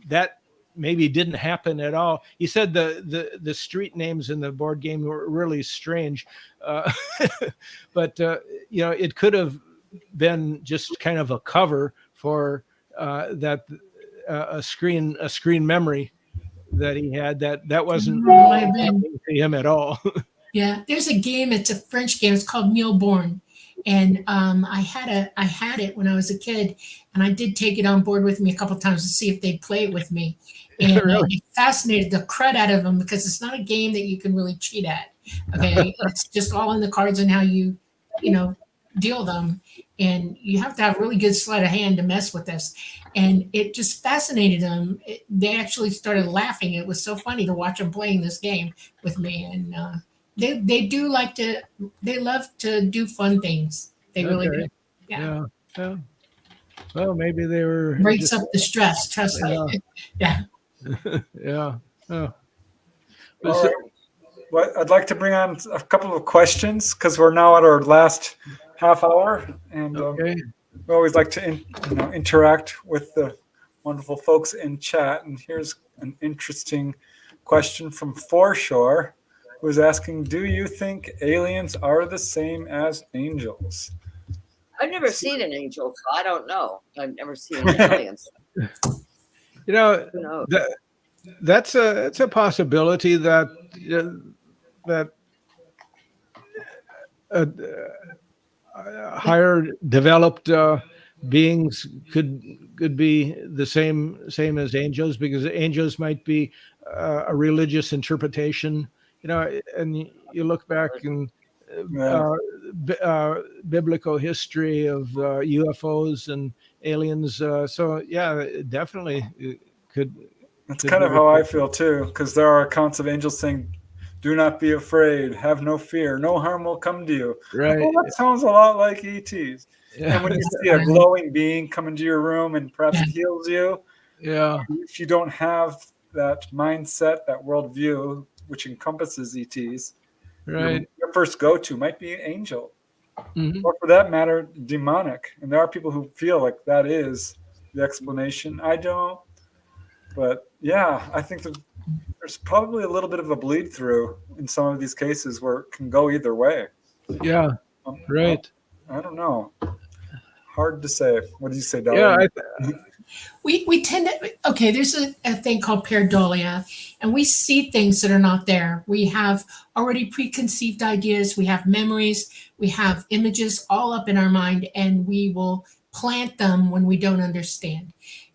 that maybe didn't happen at all. He said the street names in the board game were really strange, but it could have been just kind of a cover for that a screen memory that he had that wasn't happening to him at all. Yeah, there's a game. It's a French game. It's called Born. And I had it when I was a kid, and I did take it on board with me a couple of times to see if they'd play it with me. And Really? it fascinated the crud out of them because it's not a game that you can really cheat at. Okay, it's just all in the cards and how you deal them, and you have to have a really good sleight of hand to mess with this. And it just fascinated them. They actually started laughing. It was so funny to watch them playing this game with me, and they love to do fun things. They really do. Yeah. Well, maybe they were Breaks up the stress, trust me. Yeah. Yeah. All right. Well, I'd like to bring on a couple of questions because we're now at our last half hour, and we always like to interact with the wonderful folks in chat. And here's an interesting question from Foreshore, who's asking, do you think aliens are the same as angels? I've never seen an angel, so I don't know. I've never seen aliens. That's a possibility that higher developed beings could be the same as angels, because angels might be a religious interpretation, and you look back in biblical history of UFOs and aliens. So yeah, definitely could. That's kind of how I feel too, because there are accounts of angels saying, "Do not be afraid, have no fear, no harm will come to you." Right. Well, that sounds a lot like ETs. Yeah. And when you see a glowing being come into your room and perhaps it heals you, if you don't have that mindset, that worldview, which encompasses ETs, right, your first go-to might be angel, or for that matter, demonic. And there are people who feel like that is the explanation. I don't. But yeah, I think that there's probably a little bit of a bleed through in some of these cases where it can go either way. Yeah, right. I don't know. Hard to say. What do you say, Dolly? Yeah, we tend to, there's a thing called pareidolia, and we see things that are not there. We have already preconceived ideas. We have memories. We have images all up in our mind, and we will plant them when we don't understand.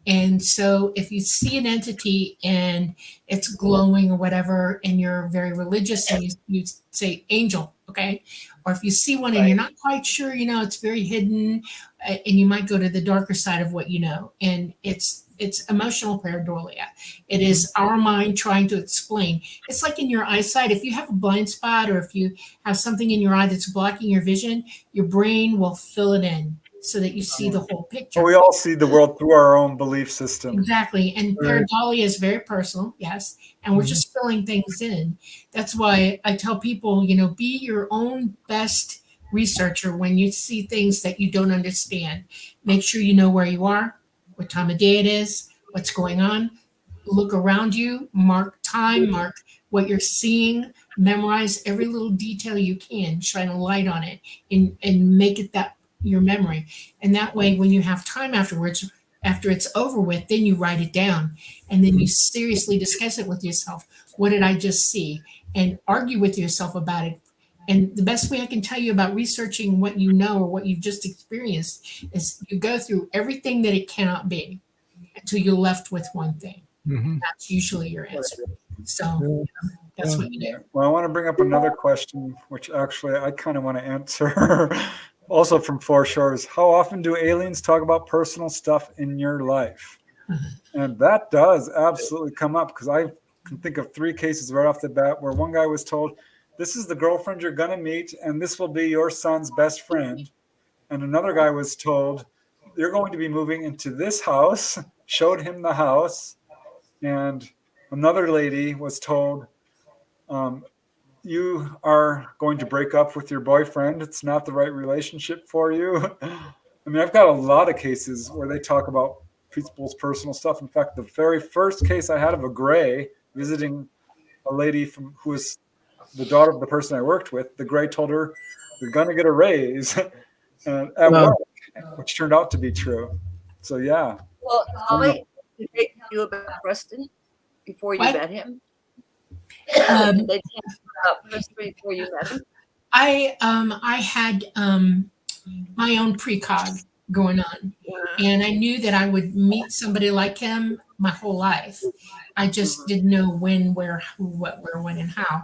And so if you see an entity and it's glowing or whatever, and you're very religious and you say angel, okay? Or if you see one and you're not quite sure, it's very hidden, and you might go to the darker side of what you know. And it's emotional pareidolia. It is our mind trying to explain. It's like in your eyesight. If you have a blind spot or if you have something in your eye that's blocking your vision, your brain will fill it in so that you see the whole picture. Well, we all see the world through our own belief system. Exactly. And pareidolia is very personal, yes. And we're just filling things in. That's why I tell people, be your own best researcher when you see things that you don't understand. Make sure you know where you are, what time of day it is, what's going on. Look around you, mark time, mark what you're seeing, memorize every little detail you can, shine a light on it, and make it that your memory. And that way, when you have time afterwards, after it's over with, then you write it down, and then you seriously discuss it with yourself. What did I just see? And argue with yourself about it. And the best way I can tell you about researching what you know or what you've just experienced is you go through everything that it cannot be until you're left with one thing. That's usually your answer. So that's what you do. Well, I want to bring up another question, which actually I kind of want to answer. Also from Foreshores, how often do aliens talk about personal stuff in your life? And that does absolutely come up, because I can think of 3 cases right off the bat where one guy was told, this is the girlfriend you're going to meet, and this will be your son's best friend. And another guy was told, you're going to be moving into this house, showed him the house. And another lady was told, you are going to break up with your boyfriend. It's not the right relationship for you. I mean, I've got a lot of cases where they talk about people's personal stuff. In fact, the very first case I had of a gray visiting a lady who was the daughter of the person I worked with, the gray told her, you're going to get a raise at work, which turned out to be true. So, yeah. Well, Holly, did they tell you about Preston before you met him? Did they tell you about Preston before you met him? I had my own precog going on, and I knew that I would meet somebody like him my whole life. I just didn't know when, where, who, what, where, when, and how.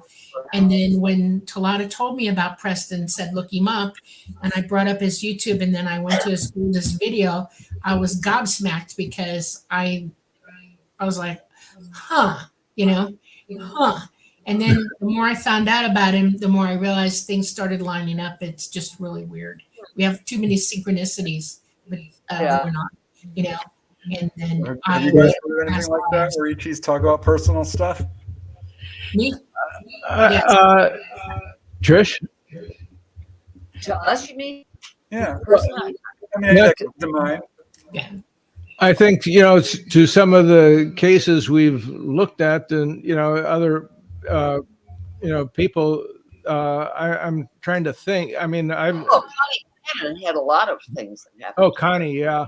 And then when Talata told me about Preston, said look him up, and I brought up his YouTube, and then I went to this video, I was gobsmacked because I was like, And then the more I found out about him, the more I realized things started lining up. It's just really weird. We have too many synchronicities, but going on, And then have you guys heard anything like that where ETs talk about personal stuff? Me? Yes. Trish? To us, you mean? Yeah. Personally? I mean, that comes to mind. Yeah. I think, to some of the cases we've looked at, and, other, people, I'm trying to think. I mean, Connie Cannon had a lot of things that happened. Oh, Connie, yeah.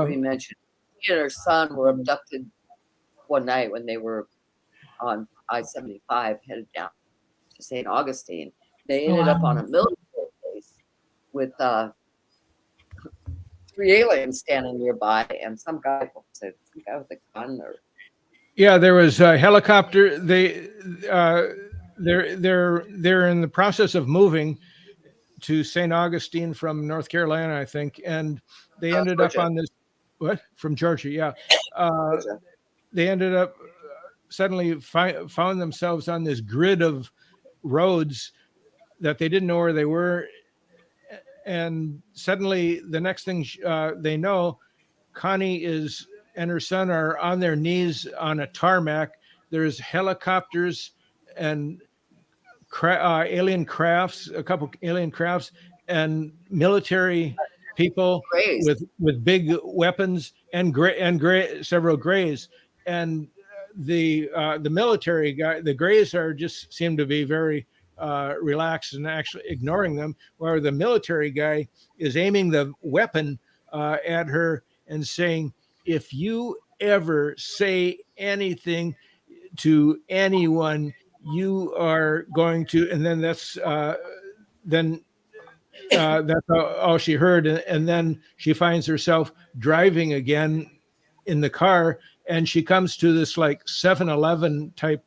We mentioned she and her son were abducted one night when they were on I-75 headed down to St. Augustine. They ended up on a military base with 3 aliens standing nearby, and some guy with a gun. Yeah, there was a helicopter. They're in the process of moving to St. Augustine from North Carolina, I think, and they ended Georgia. up on this. What? From Georgia? Yeah. They ended up suddenly found themselves on this grid of roads that they didn't know where they were, and suddenly the next thing they know, Connie and her son are on their knees on a tarmac. There's helicopters and alien crafts, a couple alien crafts, and military people with big weapons, and several grays. And the military guy, the grays seem to be very relaxed and actually ignoring them, where the military guy is aiming the weapon at her and saying, if you ever say anything to anyone, you are going to, and then that's then that's all she heard. And then she finds herself driving again in the car, and she comes to this like 7-Eleven type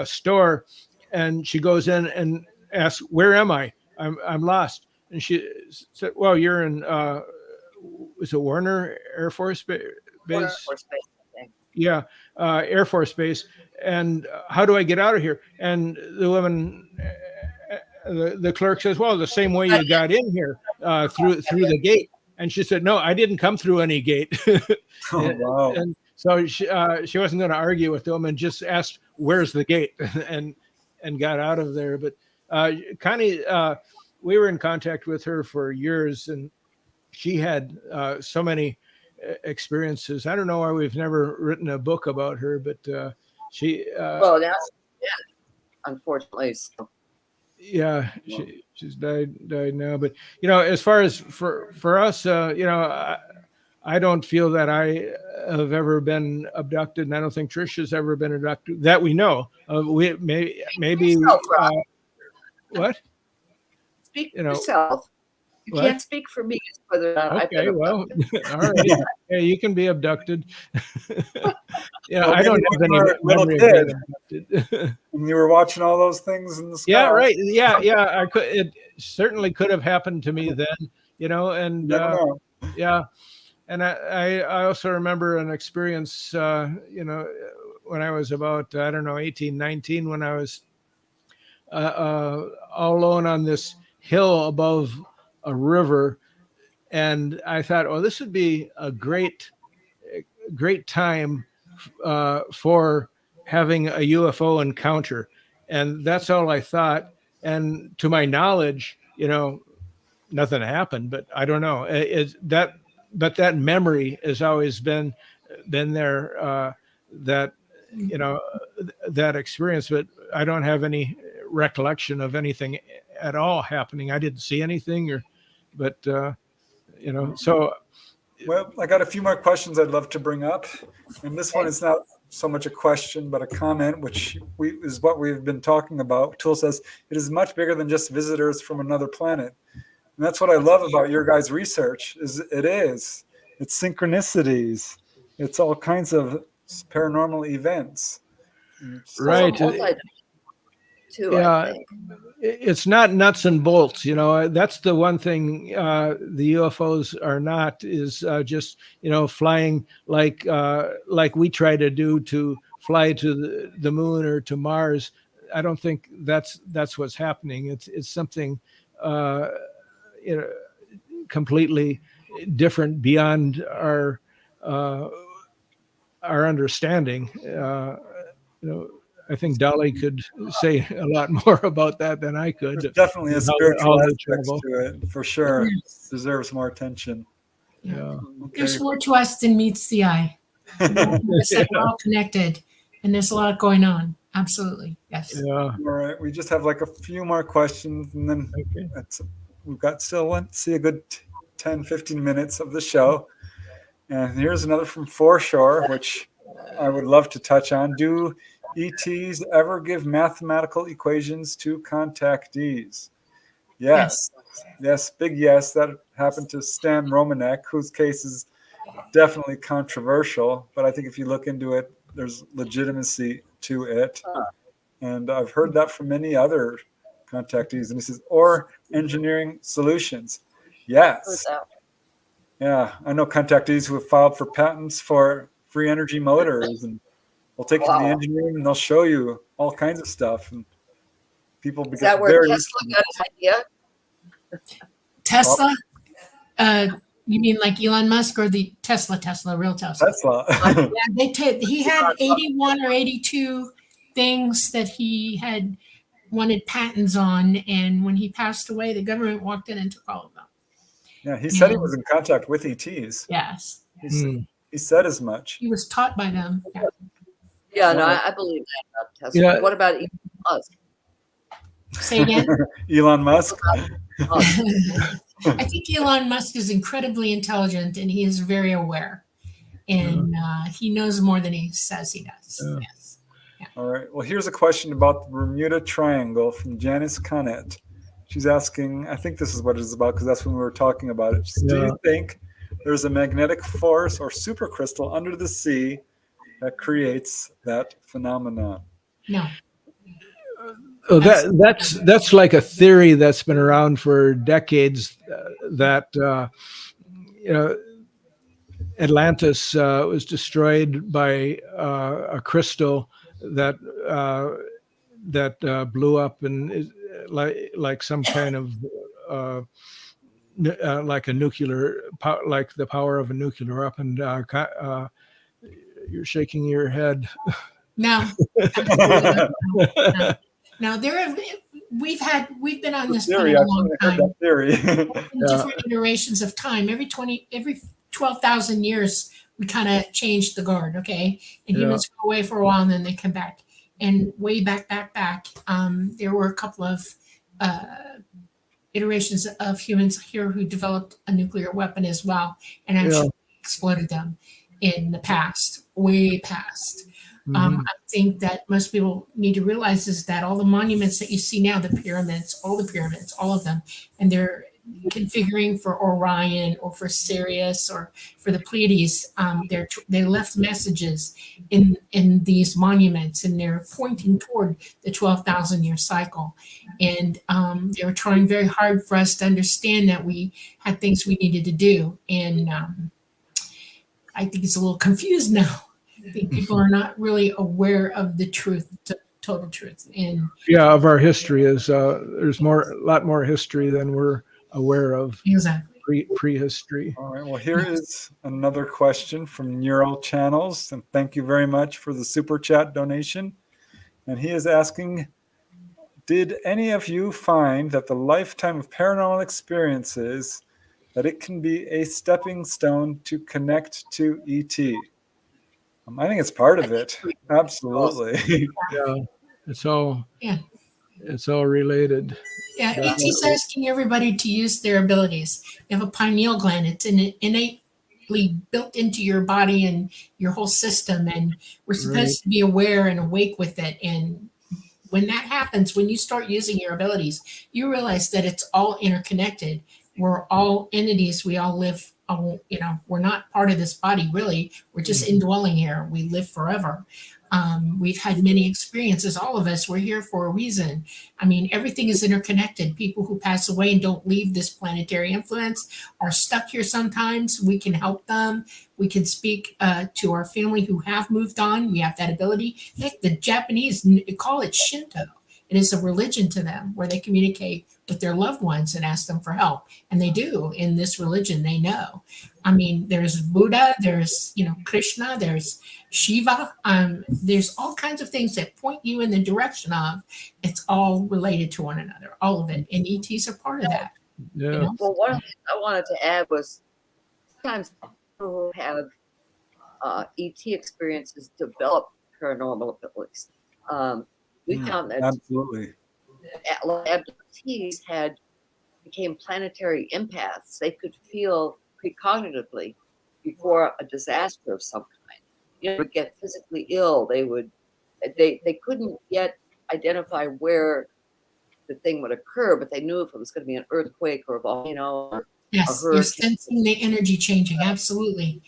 store, and she goes in and asks, "Where am I? I'm lost." And she said, "Well, you're in is it Warner Air Force Base?" Warner Air Force Base, I think. Yeah, Air Force Base. And how do I get out of here? And the woman, the clerk says, "Well, the same way you got in here, through the gate." And she said, "No, I didn't come through any gate." Oh, wow. And so she wasn't going to argue with them, and just asked, "Where's the gate?" and got out of there. But Connie, we were in contact with her for years, and she had so many experiences. I don't know why we've never written a book about her, but she. Well, now, yeah, unfortunately. So. Yeah, she's died now. But as far as for us, I don't feel that I have ever been abducted, and I don't think Trish has ever been abducted that we know of. We maybe what? Speak for yourself. You can't speak for me. Whether or not okay, well, all right. Yeah, you can be abducted. I don't have any memory of being abducted. And you were watching all those things in the sky. Yeah, right. Yeah. I could. It certainly could have happened to me then. And yeah. And I also remember an experience. When I was about 18, 19, when I was all alone on this hill above a river, and I thought, oh, this would be a great time for having a UFO encounter. And that's all I thought. And to my knowledge, nothing happened, but I don't know. But that memory has always been there, that experience, but I don't have any recollection of anything at all happening. I didn't see anything so. Well, I got a few more questions I'd love to bring up. And this one is not so much a question, but a comment, which is what we've been talking about. Tool says, it is much bigger than just visitors from another planet. And that's what I love about your guys' research. It's synchronicities. It's all kinds of paranormal events. Right. Yeah, it's not nuts and bolts. That's the one thing the UFOs are not, is just flying like we try to do, to fly to the moon or to Mars. I don't think that's what's happening. It's something completely different beyond our understanding. I think Dolly could say a lot more about that than I could. There's definitely a spiritual aspect to it, for sure. Yes. Deserves more attention. Yeah. Okay. There's more to us than meets the eye. We're all connected, and there's a lot going on. Absolutely. Yes. Yeah. All right. We just have like a few more questions, and then we've got still a good 10, 15 minutes of the show. And here's another from Foreshore, which I would love to touch on. Do ETs ever give mathematical equations to contactees? Yes. Big yes. That happened to Stan Romanek, whose case is definitely controversial, but I think if you look into it, there's legitimacy to it. And I've heard that from many other contactees. And he says, or engineering solutions. Yes. Yeah, I know contactees who have filed for patents for free energy motors, and we'll take you to the engineering, and they'll show you all kinds of stuff. And people is that where Tesla got his idea? Tesla? You mean like Elon Musk, or the Tesla, real Tesla? Yeah, he had 81 or 82 things that he had wanted patents on, and when he passed away, the government walked in and took all of them. Yeah, he said he was in contact with ETs. Yes. He said as much. He was taught by them. Yeah, no, I believe that about Tesla. What about Elon Musk? Say again? Elon Musk? I think Elon Musk is incredibly intelligent, and he is very aware. And he knows more than he says he does. Yeah. All right. Well, here's a question about the Bermuda Triangle from Janice Connett. She's asking, I think this is what it's about because that's when we were talking about it. Do Yeah. you think there's a magnetic force or supercrystal under the sea that creates that phenomenon? No. Oh, that's like a theory that's been around for decades. That Atlantis was destroyed by a crystal that blew up and is like some kind of like a nuclear, like the power of a nuclear weapon. You're shaking your head. No. No, we've been on this Theory, planet a I've long heard time. that theory. In different iterations of time. Every 12,000 years, we kind of change the guard, okay? And humans go away for a while and then they come back. And way back, there were a couple of iterations of humans here who developed a nuclear weapon as well and actually exploded them in the past, way past. I think that most people need to realize is that all the monuments that you see now, the pyramids, all of them, and they're configuring for Orion or for Sirius or for the Pleiades, they left messages in these monuments, and they're pointing toward the 12,000-year cycle. And they were trying very hard for us to understand that we had things we needed to do. And I think it's a little confused now. I think people are not really aware of the truth, total truth. And of our history is there's a lot more history than we're aware of. Exactly. Prehistory. All right. Well, here is another question from Neural Channels, and thank you very much for the super chat donation. And he is asking, did any of you find that the lifetime of paranormal experiences, that it can be a stepping stone to connect to ET? I think it's part of it. Absolutely. Yeah, it's all related. Yeah, ET's asking everybody to use their abilities. You have a pineal gland. It's innately built into your body and your whole system, and we're supposed to be aware and awake with it. And when that happens, when you start using your abilities, you realize that it's all interconnected. We're all entities. We all live, we're not part of this body, really. We're just indwelling here. We live forever. We've had many experiences. All of us, we're here for a reason. I mean, everything is interconnected. People who pass away and don't leave this planetary influence are stuck here sometimes. We can help them. We can speak to our family who have moved on. We have that ability. Heck, the Japanese call it Shinto. It is a religion to them where they communicate with their loved ones and ask them for help. And they do in this religion, they know. I mean, there's Buddha, there's, Krishna, there's Shiva. There's all kinds of things that point you in the direction of it's all related to one another, all of it. And ETs are part of that. Yeah. Well, one of the things I wanted to add was sometimes people who have ET experiences develop paranormal abilities. We found that absolutely abductees became planetary empaths. They could feel precognitively before a disaster of some kind. Would get physically ill. They couldn't yet identify where the thing would occur, but they knew if it was going to be an earthquake or a volcano. Or yes, you're sensing the energy changing. Absolutely.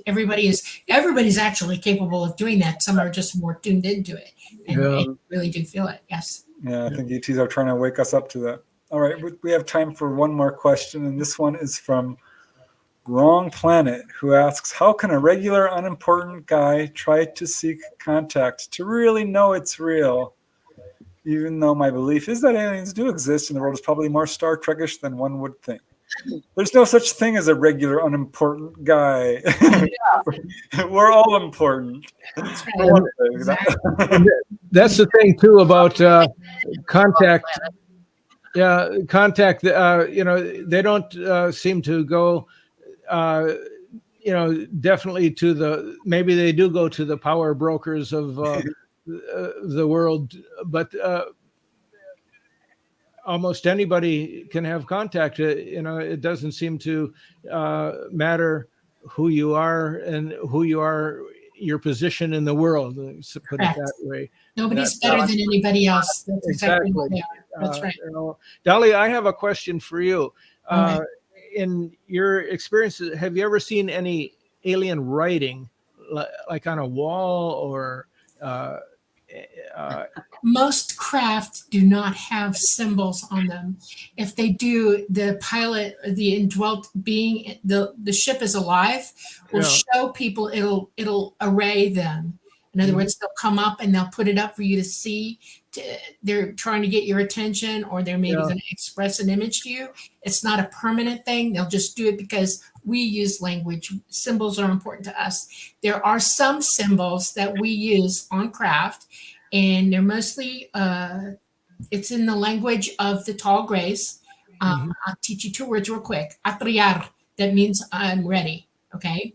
Everybody's actually capable of doing that. Some are just more tuned into it and really do feel it. Yes. Yeah, I think ETs are trying to wake us up to that. All right, we have time for one more question, and this one is from Wrong Planet, who asks, how can a regular unimportant guy try to seek contact to really know it's real? Even though my belief is that aliens do exist and the world is probably more Star Trek-ish than one would think. There's no such thing as a regular unimportant guy. We're all important. That's right. That's the thing too about contact. Yeah, contact. They don't seem to go. Definitely maybe they do go to the power brokers of the world, but almost anybody can have contact. It doesn't seem to matter who you are and your position in the world. Put it that way. Nobody's better than anybody else. That's exactly what they are. That's right. Dolly, I have a question for you. Right. In your experiences, have you ever seen any alien writing, like on a wall or? Most craft do not have symbols on them. If they do, the pilot, the indwelt being, the ship is alive, will show people. It'll array them. In other words, they'll come up and they'll put it up for you to see. They're trying to get your attention, or they're maybe going to express an image to you. It's not a permanent thing. They'll just do it because we use language. Symbols are important to us. There are some symbols that we use on craft, and they're mostly, it's in the language of the tall grays. I'll teach you 2 words real quick. Atriar, that means I'm ready, okay?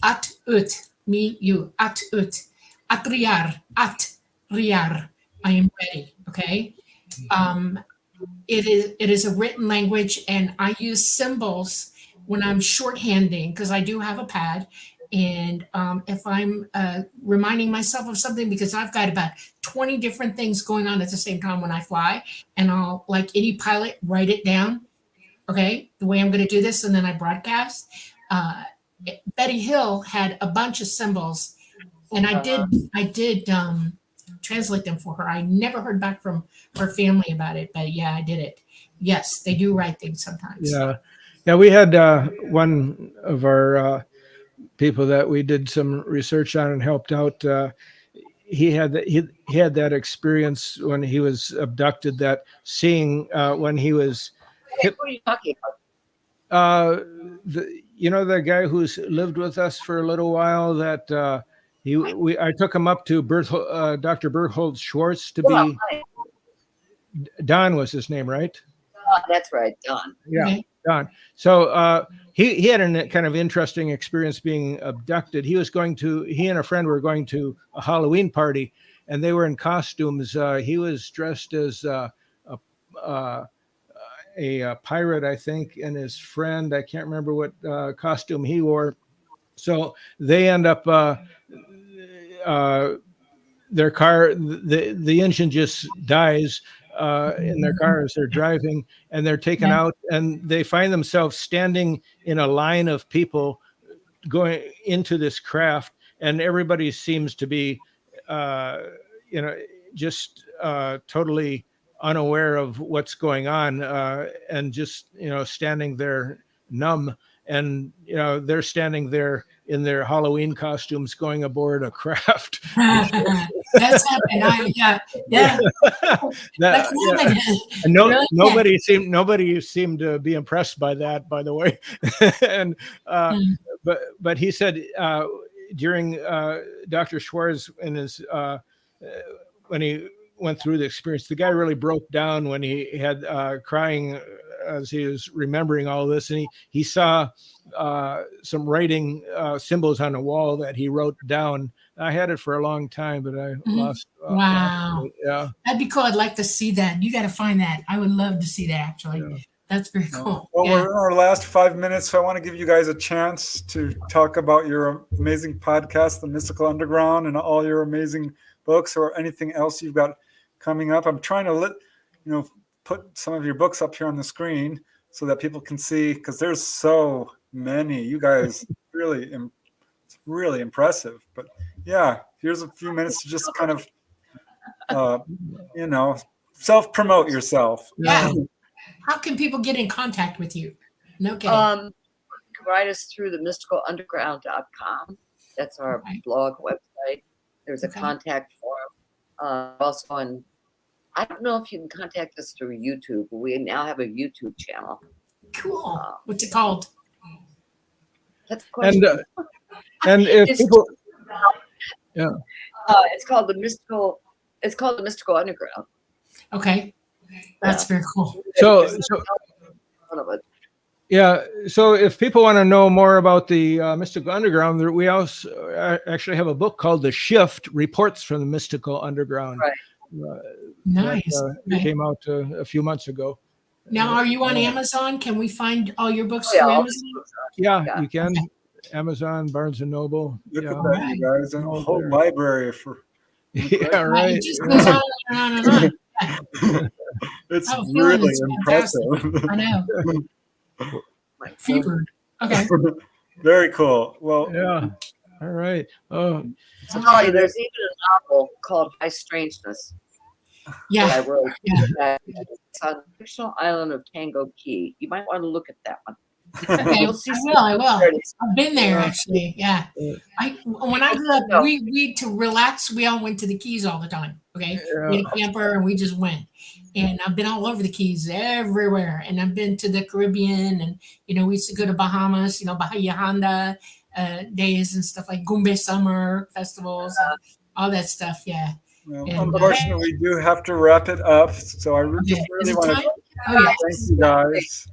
At ut, me, you, at ut. Atriar, at-riar, I am ready, okay? It is a written language, and I use symbols when I'm shorthanding, because I do have a pad. And if I'm reminding myself of something, because I've got about 20 different things going on at the same time when I fly, and I'll, like any pilot, write it down, okay, the way I'm going to do this, and then I broadcast. Betty Hill had a bunch of symbols, and I did translate them for her. I never heard back from her family about it, but yeah, I did it. Yes, they do write things sometimes. Yeah, we had one of our people that we did some research on and helped out. He had that experience when he was abducted, that seeing when he was What are you talking about? The guy who's lived with us for a little while, that I took him up to Dr. Berthold Schwartz to be. Don was his name, right? That's right, Don. Yeah, okay. Don. So he had a kind of interesting experience being abducted. He and a friend were going to a Halloween party, and they were in costumes. He was dressed as a pirate, I think, and his friend, I can't remember what costume he wore. So they end up, their car, the engine just dies in their car as they're driving, and they're taken out, and they find themselves standing in a line of people going into this craft, and everybody seems to be, just totally unaware of what's going on, and just, standing there numb. And, they're standing there in their Halloween costumes going aboard a craft. That's happened. Nobody seemed to be impressed by that, by the way. And but he said during Dr. Schwartz and his when he went through the experience, the guy really broke down when he had crying as he was remembering all this, and he saw some writing symbols on a wall that he wrote down. I had it for a long time, but I lost. Wow. Yeah. That'd be cool. I'd like to see that. You got to find that. I would love to see that, actually. Yeah. That's very cool. Well, we're in our last 5 minutes, so I want to give you guys a chance to talk about your amazing podcast, The Mystical Underground, and all your amazing books, or anything else you've got coming up. I'm trying to put some of your books up here on the screen so that people can see, because there's so many. You guys really impressive. But yeah, here's a few minutes to just kind of self-promote yourself. Yeah. How can people get in contact with you? No kidding. Write us through themysticalunderground.com. That's our blog website. There's a contact form. Also on, I don't know if you can contact us through YouTube, but we now have a YouTube channel. Cool. What's it called? That's a question. And if people, it's called the Mystical Underground. Okay, that's very cool. So if people want to know more about the Mystical Underground, we also actually have a book called The Shift: Reports from the Mystical Underground. Right. Nice. It came out a few months ago. Now, are you on Amazon? Can we find all your books through Amazon? Yeah, you can. Okay. Amazon, Barnes and Noble. Look at that, you guys. And a whole library for. Yeah, right. It just goes on and on and on. It's Oh, feeling really it's impressive. I know. Fevered. Okay. Very cool. Well, Yeah. All right. Oh, Sorry, there's even a novel called By Strangeness that I Yeah. wrote. Yeah. It's on the fictional island of Tango Key. You might want to look at that one. Okay. You'll see I will. similarities. I've been there actually. Yeah. When I grew up, we to relax, we all went to the Keys all the time. Okay. We had a camper and we just went. And I've been all over the Keys, everywhere. And I've been to the Caribbean, and we used to go to Bahamas, Bahia Honda days and stuff like Gumbe Summer festivals, and all that stuff. Yeah. Well, And, unfortunately, we do have to wrap it up. So I just Is really it want time? to Oh yeah. thank you guys.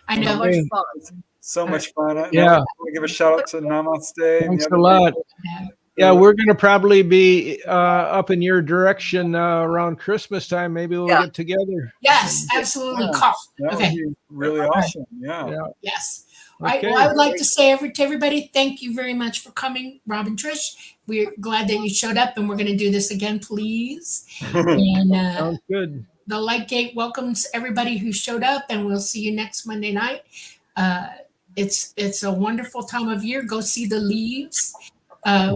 I So know. much fun. So much fun. Yeah. I want to give a shout out to Namaste. and thanks the a other lot. people. Yeah, we're going to probably be up in your direction around Christmas time. Maybe we'll get together. Yes, absolutely. Yeah. Cough. That Okay. would be really awesome. Yeah. Yeah. Yes. All right. Okay. Well, I would like to say to everybody, thank you very much for coming, Rob and Trish. We're glad that you showed up, and we're going to do this again, please. And Sounds good. the Light Gate welcomes everybody who showed up, and we'll see you next Monday night. It's a wonderful time of year. Go see the leaves.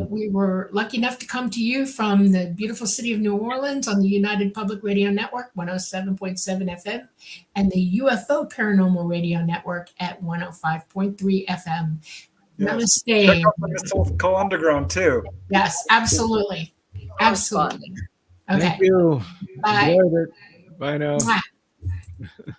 We were lucky enough to come to you from the beautiful city of New Orleans on the United Public Radio Network, 107.7 FM, and the UFO Paranormal Radio Network at 105.3 FM. Yes. Namaste. Check out the Mystical Underground too. Yes, absolutely. Absolutely. Okay. Thank you. Bye. Enjoyed it. Bye now. Mwah.